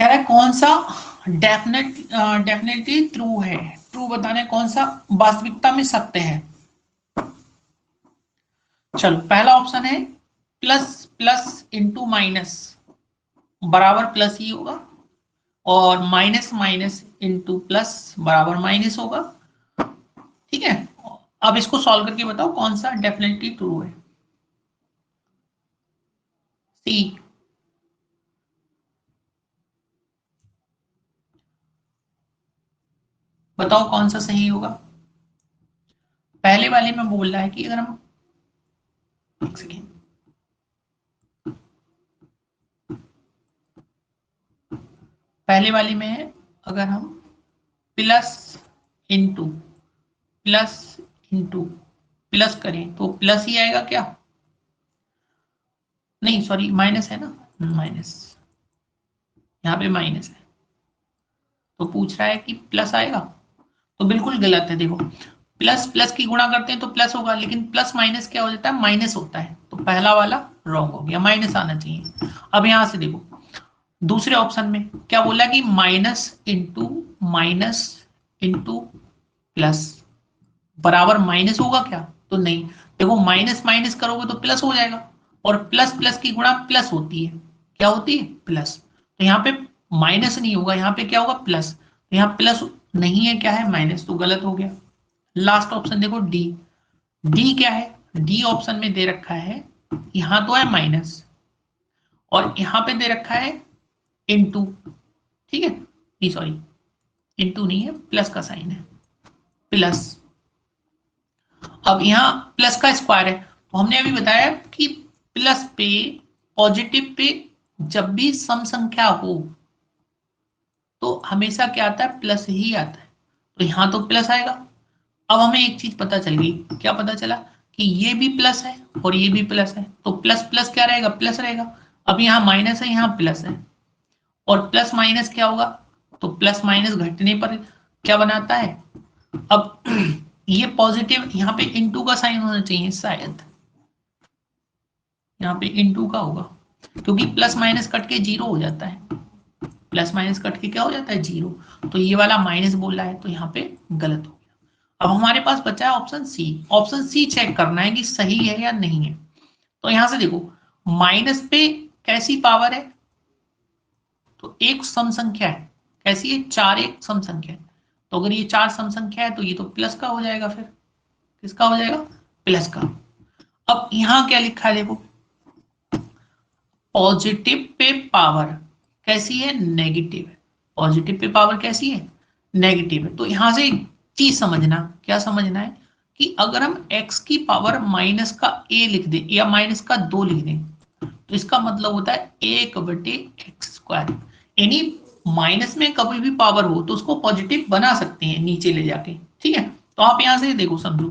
कह रहा है कौन सा डेफिनेटली ट्रू है, ट्रू बताने कौन सा वास्तविकता में सत्य है। चलो पहला ऑप्शन है प्लस प्लस इंटू माइनस बराबर प्लस ही होगा, और माइनस माइनस इंटू प्लस बराबर माइनस होगा। ठीक है, अब इसको सॉल्व करके बताओ कौन सा डेफिनेटली ट्रू है। सी, बताओ कौन सा सही होगा। पहले वाले में बोल रहा है कि अगर हम, एक सेकेंड, पहले वाले में है अगर हम plus into plus into plus करें तो प्लस ही आएगा क्या, नहीं सॉरी माइनस है ना, माइनस, यहाँ पे माइनस है, तो पूछ रहा है कि प्लस आएगा, तो बिल्कुल गलत है। देखो प्लस प्लस की गुणा करते हैं तो प्लस होगा, लेकिन प्लस माइनस क्या हो जाता है, माइनस होता है, तो पहला वाला रॉन्ग हो गया, माइनस आना चाहिए। अब यहां से देखो दूसरे ऑप्शन में क्या बोला कि माइनस इंटू प्लस बराबर माइनस होगा क्या, तो नहीं। देखो माइनस माइनस करोगे तो प्लस हो जाएगा, और प्लस प्लस की गुणा प्लस होती है, क्या होती है, प्लस। तो यहाँ पे माइनस नहीं होगा, यहाँ पे क्या होगा, प्लस, तो यहाँ प्लस नहीं है, क्या है, माइनस, तो गलत हो गया। लास्ट ऑप्शन देखो डी, डी क्या है, डी ऑप्शन में दे रखा है, यहां तो है माइनस और यहां पे दे रखा है इनटू। ठीक है, नहीं सॉरी इनटू नहीं है, प्लस का साइन है, प्लस। अब यहां प्लस का स्क्वायर है, तो हमने अभी बताया कि प्लस पे, पॉजिटिव पे जब भी सम संख्या हो तो हमेशा क्या आता है, प्लस ही आता है, तो यहां तो प्लस आएगा। अब हमें एक चीज पता चल गई, क्या पता चला कि ये भी प्लस है और ये भी प्लस है, तो प्लस प्लस क्या रहेगा, प्लस रहेगा। अब यहाँ माइनस है, यहाँ प्लस है, और प्लस माइनस क्या होगा, तो प्लस माइनस घटने पर क्या बनाता है। अब ये पॉजिटिव, यहाँ पे इनटू का साइन होना चाहिए शायद, यहाँ पे इनटू का होगा, क्योंकि प्लस माइनस कट के जीरो हो जाता है, प्लस माइनस कट के क्या हो जाता है, जीरो। तो ये वाला माइनस बोल रहा है, तो यहाँ पे गलत हो गया। अब हमारे पास बचा है option C, option C check करना है कि सही है या नहीं है। तो यहां से देखो माइनस पे कैसी पावर है, तो एक सम संख्या है, कैसी है, 4 एक सम संख्या है, तो अगर ये 4 सम संख्या है तो ये तो प्लस का हो जाएगा, फिर किसका हो जाएगा, प्लस का। अब यहां क्या लिखा है देखो, पॉजिटिव पे पावर कैसी है, नेगेटिव है, पॉजिटिव पे पावर कैसी है, नेगेटिव है। तो यहां से एक चीज समझना, क्या समझना है कि अगर हम x की पावर माइनस का a लिख दें या माइनस का 2 लिख दें, तो इसका मतलब होता है 1/x²। यानी माइनस में कभी भी पावर हो तो उसको पॉजिटिव बना सकते हैं नीचे ले जाके। ठीक है, तो आप यहां से देखो समझो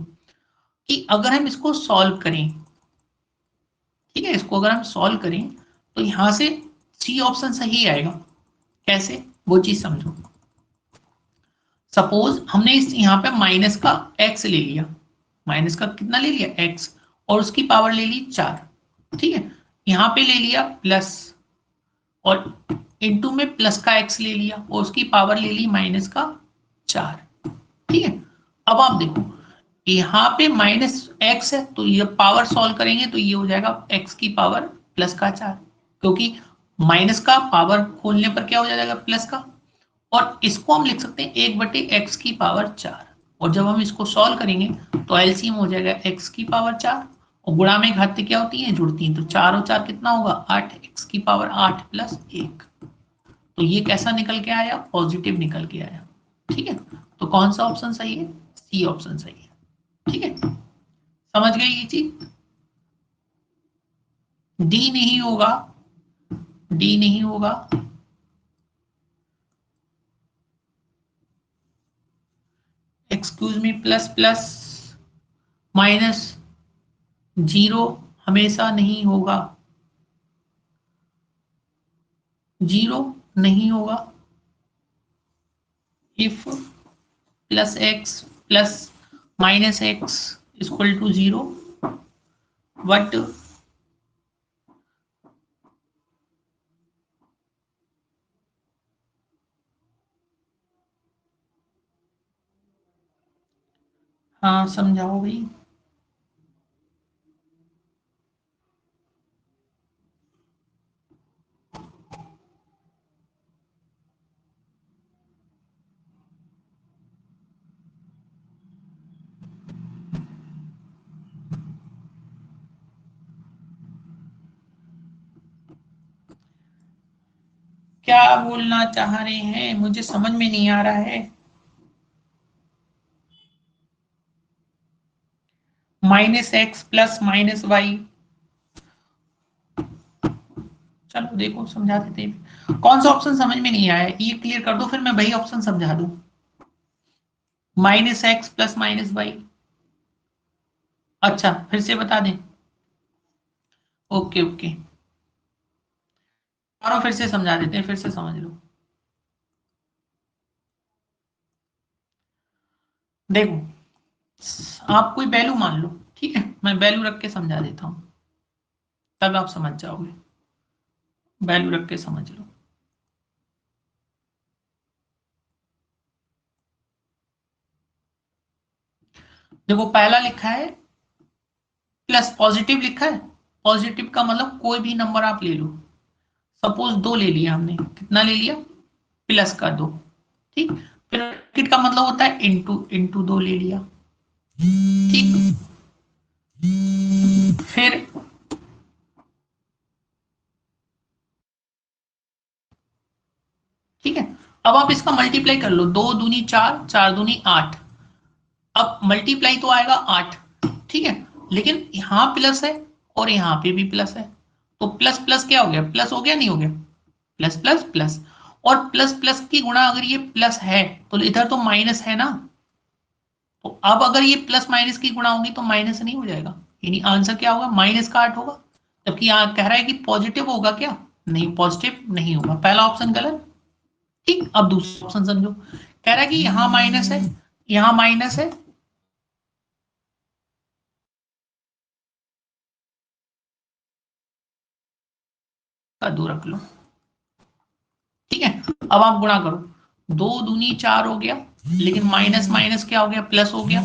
कि अगर हम इसको सॉल्व करें, ठीक है, इसको अगर हम सॉल्व करें तो यहां से सी ऑप्शन सही आएगा। कैसे, वो चीज समझो। सपोज हमने इस यहाँ पे माइनस का एक्स ले लिया, माइनस का कितना ले लिया एक्स, और उसकी पावर ले ली 4, ठीक है। यहाँ पे ले लिया प्लस, और इनटू में प्लस का एक्स ले लिया और उसकी पावर ले ली माइनस का 4, ठीक है। अब आप देखो यहाँ पे माइनस एक्स है तो ये पावर सॉल्व करेंगे तो ये हो जाएगा एक्स की पावर प्लस का 4, क्योंकि माइनस का पावर खोलने पर क्या हो जाएगा प्लस का, और इसको हम लिख सकते हैं 1/x की पावर 4, और जब हम इसको सॉल्व करेंगे तो एलसीएम हो जाएगा x की पावर 4, और गुणा में घाते क्या होती है, जुड़ती हैं, तो 4 और 4 कितना होगा 8, x की पावर 8 प्लस 1। तो ये कैसा निकल के आया, पॉजिटिव निकल के आया, ठीक है। तो कौन सा ऑप्शन सही है, सी ऑप्शन सही है, ठीक है। समझ गए ये चीज, डी नहीं होगा, डी नहीं होगा, excuse me, plus plus minus zero हमेशा नहीं होगा, जीरो नहीं होगा। If plus x plus minus x equal to zero, but हाँ समझाओ भाई। क्या बोलना चाह रहे हैं, मुझे समझ में नहीं आ रहा है। Minus x plus minus y, चलो देखो समझा देते हैं। कौन सा ऑप्शन समझ में नहीं आया ये क्लियर कर दो, फिर मैं वही ऑप्शन समझा दूं। Minus x plus minus y, अच्छा फिर से बता दें। ओके ओके, और फिर से समझा देते हैं, फिर से समझ लो। देखो आप कोई वैल्यू मान लो, ठीक है, मैं वैल्यू रख के समझा देता हूं, तब आप समझ जाओगे। वैल्यू रख के समझ लो। देखो पहला लिखा है प्लस, पॉजिटिव लिखा है, पॉजिटिव का मतलब कोई भी नंबर आप ले लो। सपोज 2 ले लिया हमने, कितना ले लिया प्लस का 2, ठीक। फिर ब्रैकेट का मतलब होता है इंटू, इंटू 2 ले लिया, ठीक। फिर ठीक है, अब आप इसका मल्टीप्लाई कर लो, 2 दूनी 4, 4 दूनी 8, अब मल्टीप्लाई तो आएगा 8, ठीक है। लेकिन यहां प्लस है और यहां पे भी प्लस है, तो प्लस प्लस क्या हो गया, प्लस हो गया नहीं हो गया, प्लस प्लस प्लस, और प्लस प्लस की गुणा अगर ये प्लस है तो इधर तो माइनस है ना, तो अब अगर ये प्लस माइनस की गुणा होगी तो माइनस नहीं हो जाएगा, यानी आंसर क्या होगा माइनस का 8 होगा। जबकि यहाँ कह रहा है कि पॉजिटिव होगा, क्या नहीं, पॉजिटिव नहीं होगा, पहला ऑप्शन गलत, ठीक। अब दूसरा ऑप्शन समझो, कह रहा है कि यहां माइनस है, यहां माइनस है, का 2 रख लो, ठीक है। अब आप गुणा करो, 2 दूनी 4 हो गया, लेकिन माइनस माइनस क्या हो गया, प्लस हो गया,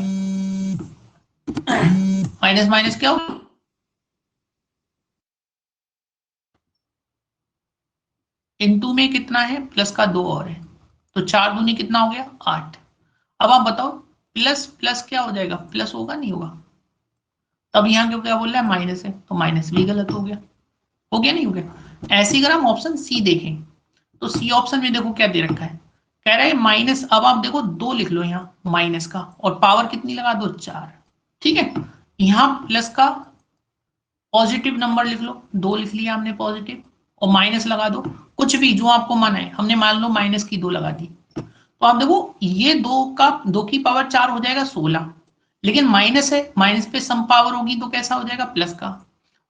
माइनस माइनस क्या हो गया, इनटू में कितना है प्लस का 2 और है, तो 4 दूनी कितना हो गया 8। अब आप बताओ प्लस प्लस क्या हो जाएगा, प्लस होगा नहीं होगा, तब यहाँ क्यों क्या बोल रहा है माइनस है, तो माइनस भी गलत हो गया नहीं हो गया। ऐसे अगर हम ऑप्शन सी देखें तो सी ऑप्शन में देखो क्या दे रखा है, कह रहा है माइनस, अब आप देखो 2 लिख लो यहाँ माइनस का, और पावर कितनी लगा दो 4, ठीक है। यहाँ प्लस का पॉजिटिव नंबर लिख लो, 2 लिख लिया हमने पॉजिटिव, और माइनस लगा दो, कुछ भी जो आपको माना है, हमने मान लो माइनस की 2 लगा दी, तो आप देखो ये 2 की पावर 4 हो जाएगा 16, लेकिन माइनस है, माइनस पे सम पावर होगी तो कैसा हो जाएगा प्लस का,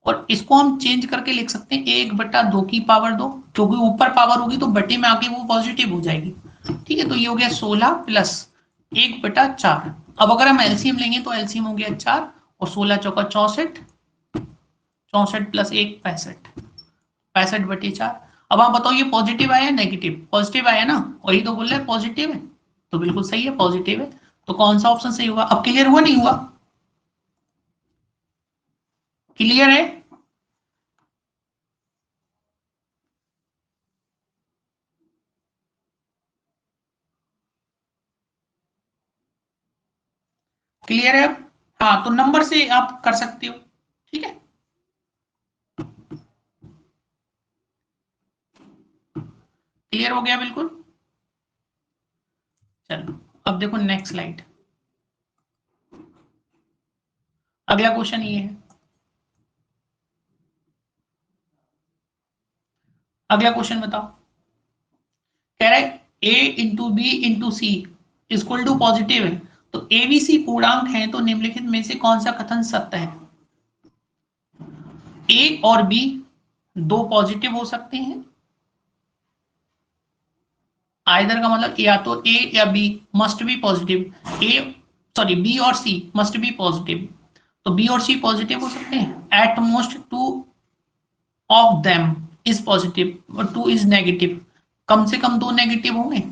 और इसको हम चेंज करके लिख सकते हैं 1/2 की पावर 2, क्योंकि ऊपर पावर होगी तो बटे में आके वो पॉजिटिव हो जाएगी। ठीक है, तो ये हो गया 16 प्लस 1/4। अब अगर हम एलसीएम लेंगे तो एलसीएम हो गया 4 और 16 चौका 64, 64 प्लस 1 65, 65/4। अब आप बताओ ये पॉजिटिव आया नेगेटिव? पॉजिटिव आया ना, वही तो बोल रहे हैं पॉजिटिव है, तो बिल्कुल सही है, पॉजिटिव है। तो कौन सा ऑप्शन सही हुआ? अब क्लियर हुआ नहीं हुआ? क्लियर है? क्लियर है अब? हाँ, तो नंबर से आप कर सकते हो। ठीक है, क्लियर हो गया बिल्कुल। चलो अब देखो नेक्स्ट स्लाइड। अगला क्वेश्चन ये है, अगला क्वेश्चन बताओ। कह रहा है A into B into C equal to positive है, तो एबीसी पूर्णांक है तो निम्नलिखित में से कौन सा कथन सत्य है? ए और बी दो पॉजिटिव हो सकते हैं, आइदर का मतलब या तो ए या B must be positive, A sorry B और सी मस्ट बी पॉजिटिव, तो बी और सी पॉजिटिव हो सकते हैं। At most two of them is positive और टू इज नेगेटिव, कम से कम दो नेगेटिव होंगे।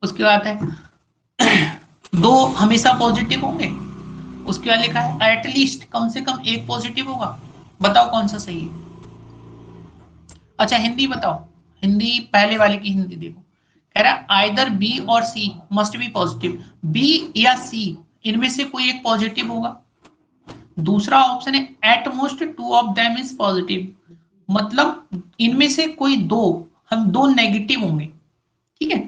उसके बाद है दो हमेशा पॉजिटिव होंगे। उसके बाद लिखा है एटलीस्ट कम से कम एक पॉजिटिव होगा। बताओ कौन सा सही है? अच्छा हिंदी बताओ, हिंदी पहले वाले की हिंदी देखो। कह रहा आइदर बी और C must be positive, B या सी इनमें से कोई एक पॉजिटिव होगा। दूसरा ऑप्शन है eight most two of them is positive, मतलब इनमें से कोई दो, हम दो नेगेटिव होंगे। ठीक है,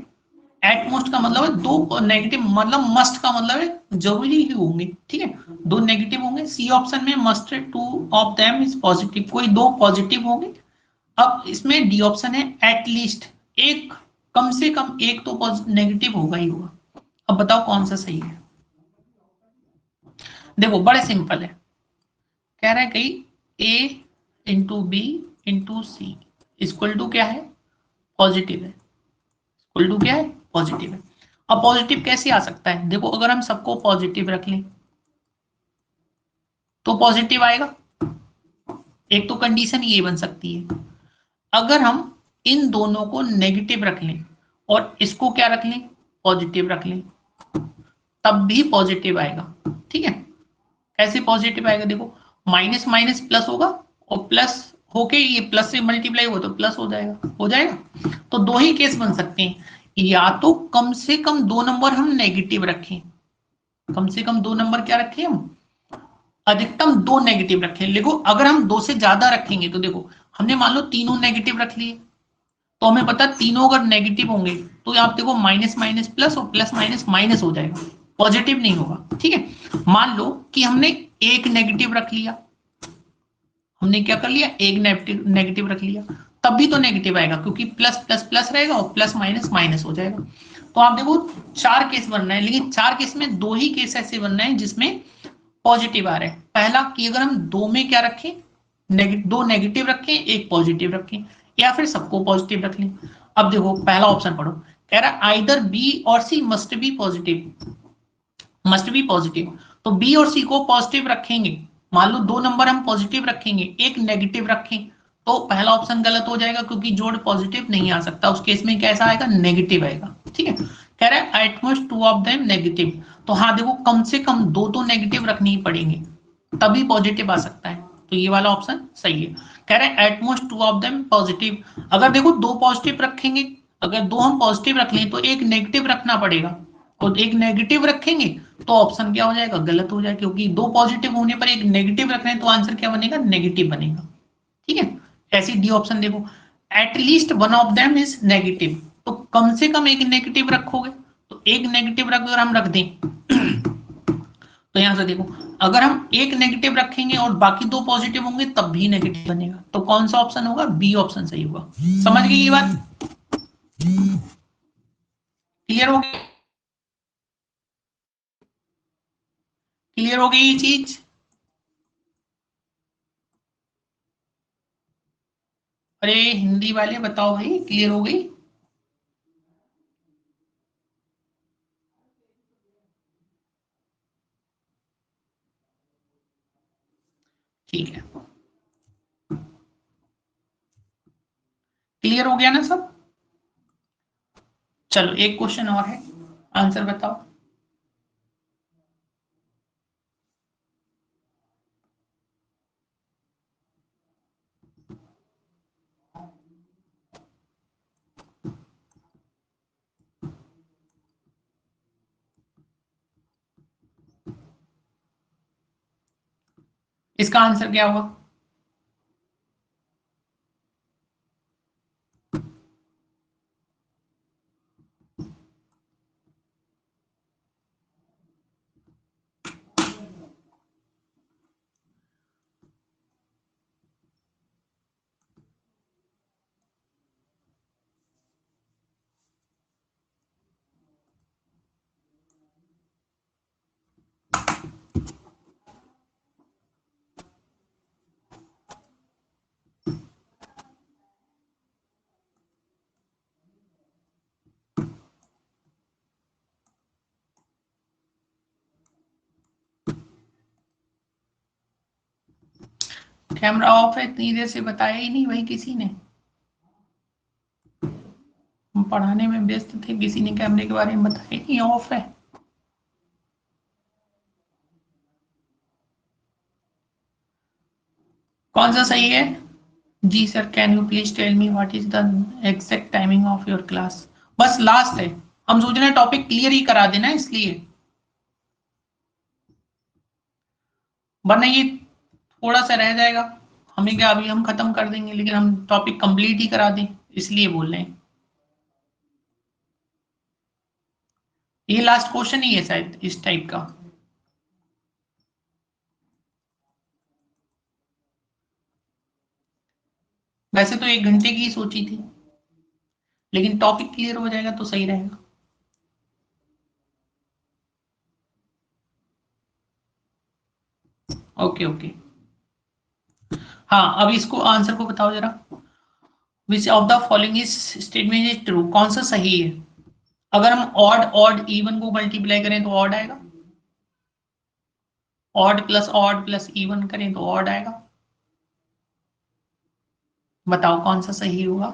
एट मोस्ट का मतलब है दो नेगेटिव, मतलब मस्ट का मतलब है जरूरी ही होंगे। ठीक है, दो नेगेटिव होंगे। सी ऑप्शन में must to of them is positive, कोई दो पॉजिटिव होंगे। अब इसमें डी ऑप्शन है एटलीस्ट एक, कम से कम एक तो नेगेटिव होगा ही होगा। अब बताओ कौन सा सही है? देखो बड़े सिंपल है, कह रहा है कहीं A into B into C equal to क्या है? पॉजिटिव है। इक्वल टू क्या है? पॉजिटिव है। अब पॉजिटिव कैसे आ सकता है? देखो अगर हम सबको पॉजिटिव रख लें तो पॉजिटिव आएगा। एक तो कंडीशन ये बन सकती है, अगर हम इन दोनों को नेगेटिव रख लें और इसको क्या रख लें? पॉजिटिव रख लें, तब भी पॉजिटिव आएगा। ठीक है, कैसे पॉजिटिव आएगा? देखो माइनस माइनस प्लस होगा और प्लस होके ये प्लस से मल्टीप्लाई हो तो प्लस हो जाएगा, हो जाएगा। तो दो ही केस बन सकते हैं, या तो कम से कम दो नंबर हम नेगेटिव रखें, कम से कम दो नंबर क्या रखें हम? अधिकतम दो नेगेटिव रखें। देखो अगर हम दो से ज्यादा रखेंगे तो देखो हमने मान लो तीनों नेगेटिव रख लिए, तो हमें पता तीनों अगर नेगेटिव होंगे तो आप देखो माइनस माइनस प्लस और प्लस माइनस माइनस हो जाएगा, पॉजिटिव नहीं होगा। ठीक है, मान लो कि हमने एक नेगेटिव रख लिया, हमने क्या कर लिया? एक नेगेटिव नेगेटिव रख लिया, तब भी तो नेगेटिव आएगा क्योंकि प्लस प्लस प्लस रहेगा और प्लस माइनस माइनस हो जाएगा। तो आप देखो चार केस बनना है, लेकिन चार केस में दो ही केस ऐसे बनना है जिसमें पॉजिटिव आ रहे हैं। पहला कि अगर हम दो में क्या रखें? दो नेगेटिव रखें एक पॉजिटिव रखें, या फिर सबको पॉजिटिव रख लें। अब देखो पहला ऑप्शन पढ़ो, कह रहा है आइदर बी और C must be positive, must be positive, तो बी और सी को पॉजिटिव रखेंगे। मान लो दो नंबर हम पॉजिटिव रखेंगे एक नेगेटिव रखें, तो पहला ऑप्शन गलत हो जाएगा क्योंकि जोड़ पॉजिटिव नहीं आ सकता, उस केस में कैसा आएगा? नेगेटिव आएगा। ठीक है, कह रहा है at most two of them negative, तो हाँ देखो कम से कम दो तो नेगेटिव रखने ही पड़ेंगे तभी पॉजिटिव आ सकता है, तो ये वाला ऑप्शन सही है। कह रहे हैं at most two of them positive, अगर देखो दो पॉजिटिव रखेंगे, अगर दो हम पॉजिटिव रख लें तो एक नेगेटिव रखना पड़ेगा, और एक नेगेटिव रखेंगे तो ऑप्शन क्या हो जाएगा? गलत हो जाएगा, क्योंकि दो पॉजिटिव होने पर एक नेगेटिव रख रहे हैं तो आंसर क्या बनेगा? नेगेटिव बनेगा। ठीक है, ऐसी डी ऑप्शन देखो at least one of them is negative, तो कम से कम एक नेगेटिव रखोगे, तो एक नेगेटिव रख अगर हम रख दें तो यहां से देखो अगर हम एक नेगेटिव रखेंगे और बाकी दो पॉजिटिव होंगे तब भी नेगेटिव बनेगा, तो कौन सा ऑप्शन होगा? बी ऑप्शन सही होगा। समझ गई ये बात? क्लियर हो गई? क्लियर हो गई ये चीज? अरे हिंदी वाले बताओ भाई, क्लियर हो गई? ठीक है, क्लियर हो गया ना सब? चलो एक क्वेश्चन और है, आंसर बताओ। इसका आंसर क्या होगा? कैमरा ऑफ है, इतनी देर से बताया ही नहीं भाई किसी ने। हम पढ़ाने में व्यस्त थे, किसी ने कैमरे के बारे में बताया ही नहीं, ऑफ है। कौन सा सही है? जी sir, can you please tell me what is the exact timing of your class? बस लास्ट है, हम सोच रहे हैं टॉपिक क्लियर ही करा देना, इसलिए। वरना ये थोड़ा सा रह जाएगा, हमें क्या, अभी हम खत्म कर देंगे, लेकिन हम टॉपिक कंप्लीट ही करा दें, इसलिए बोल रहे हैं। ये लास्ट क्वेश्चन ही है शायद इस टाइप का। वैसे तो 1 घंटे की ही सोची थी, लेकिन टॉपिक क्लियर हो जाएगा तो सही रहेगा। Okay okay. हाँ, अब इसको आंसर को बताओ जरा। Which of the following is statement is true? कौन सा सही है? अगर हम ऑड ऑड इवन को मल्टीप्लाई करें तो ऑड आएगा, ऑड प्लस इवन करें तो ऑड आएगा। बताओ कौन सा सही होगा?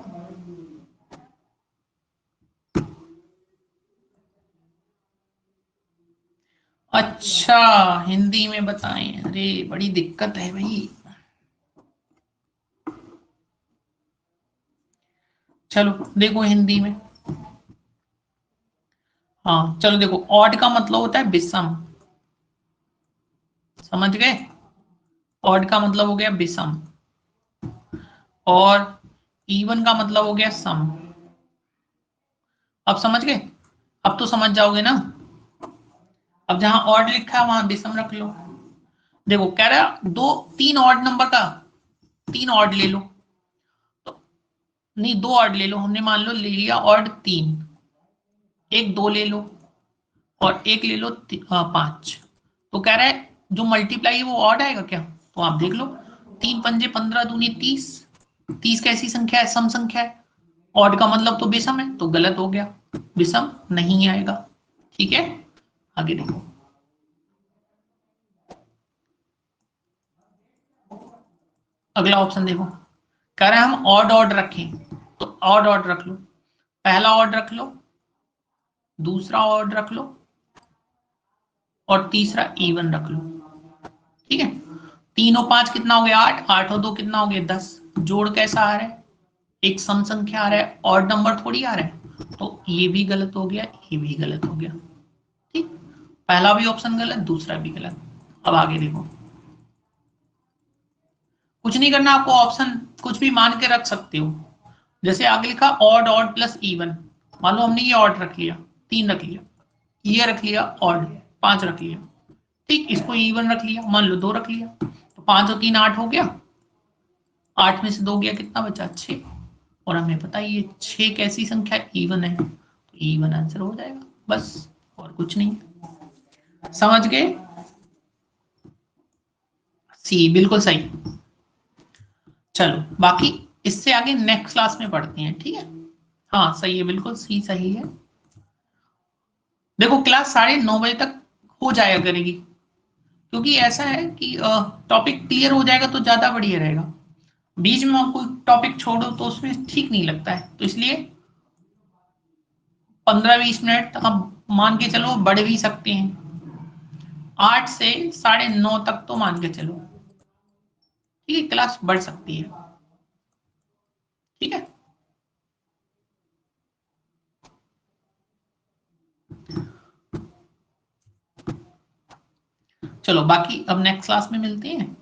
अच्छा, हिंदी में बताएं? अरे बड़ी दिक्कत है भाई। चलो देखो हिंदी में। हाँ चलो देखो, ऑड का मतलब होता है विषम, समझ गए? ऑड का मतलब हो गया विषम, और इवन का मतलब हो गया सम। अब समझ गए? अब तो समझ जाओगे ना। अब जहां ऑड लिखा है वहां विषम रख लो। देखो कह रहा दो तीन ऑड नंबर का, तीन ऑड ले लो, तो नहीं, दो ऑड ले लो, हमने मान लो ले लिया ऑड तीन, एक दो ले लो, और एक ले लो 5। तो कह रहा है जो मल्टीप्लाई है वो ऑड आएगा क्या? तो आप देख लो, 3 पंजे 15 दूनी 30, 30 कैसी संख्या है? सम संख्या है। ऑड का मतलब तो विषम है, तो गलत हो गया, विषम नहीं आएगा। ठीक है, आगे देखो। अगला ऑप्शन देखो, कह रहे हैं हम ऑड ऑड रखें, तो ऑड ऑड रख लो, पहला ऑड रख लो, दूसरा ऑड रख लो, और तीसरा इवन रख लो। ठीक है, 3 और 5 कितना हो गया? 8, 8 और 2 कितना हो गया? 10। जोड़ कैसा आ रहा है? एक सम संख्या आ रहा है, ऑड नंबर थोड़ी आ रहा है, तो ये भी गलत हो गया, ये भी गलत हो गया। ठीक, पहला भी ऑप्शन गलत, दूसरा भी गलत। अब आगे देखो, कुछ नहीं करना आपको, ऑप्शन कुछ भी मान के रख सकते हो। जैसे आगे लिखा ऑड ऑड प्लस इवन, मान लो हमने ये ऑड रख लिया, 3 रख लिया, ये रख लिया ऑड, 5 रख लिया। ठीक, इसको इवन रख लिया, मान लो 2 रख लिया, तो 5 और 3 8 हो गया, 8 में से 2 गया, कितना बचा? 6। और हमें पता है ये 6 कैसी संख्या? इवन है, तो इवन आंसर हो जाएगा, बस और कुछ नहीं। समझ गए? सी बिल्कुल सही। चलो बाकी इससे आगे नेक्स्ट क्लास में पढ़ते हैं, ठीक है। हाँ सही है, बिल्कुल सही है। देखो क्लास 9:30 तक हो जाया करेगी, क्योंकि ऐसा है कि टॉपिक क्लियर हो जाएगा तो ज्यादा बढ़िया रहेगा। बीच में कोई टॉपिक छोड़ो तो उसमें ठीक नहीं लगता है, तो इसलिए 15-20 मिनट आप मान के चलो, बढ़ भी सकते हैं। 8 से 9:30 तक तो मान के चलो, ठीक है, क्लास बढ़ सकती है, ठीक है। चलो बाकी अब नेक्स्ट क्लास में मिलते हैं।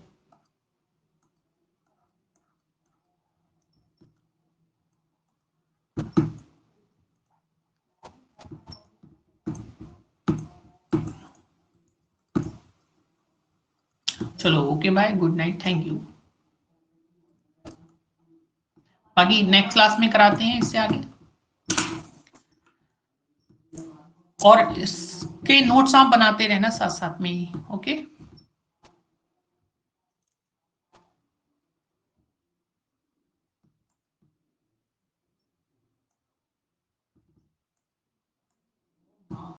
चलो okay bye, good night, thank you. बाकी नेक्स्ट क्लास में कराते हैं इससे आगे, और इसके नोट्स आप बनाते रहना साथ साथ में ही, ओके।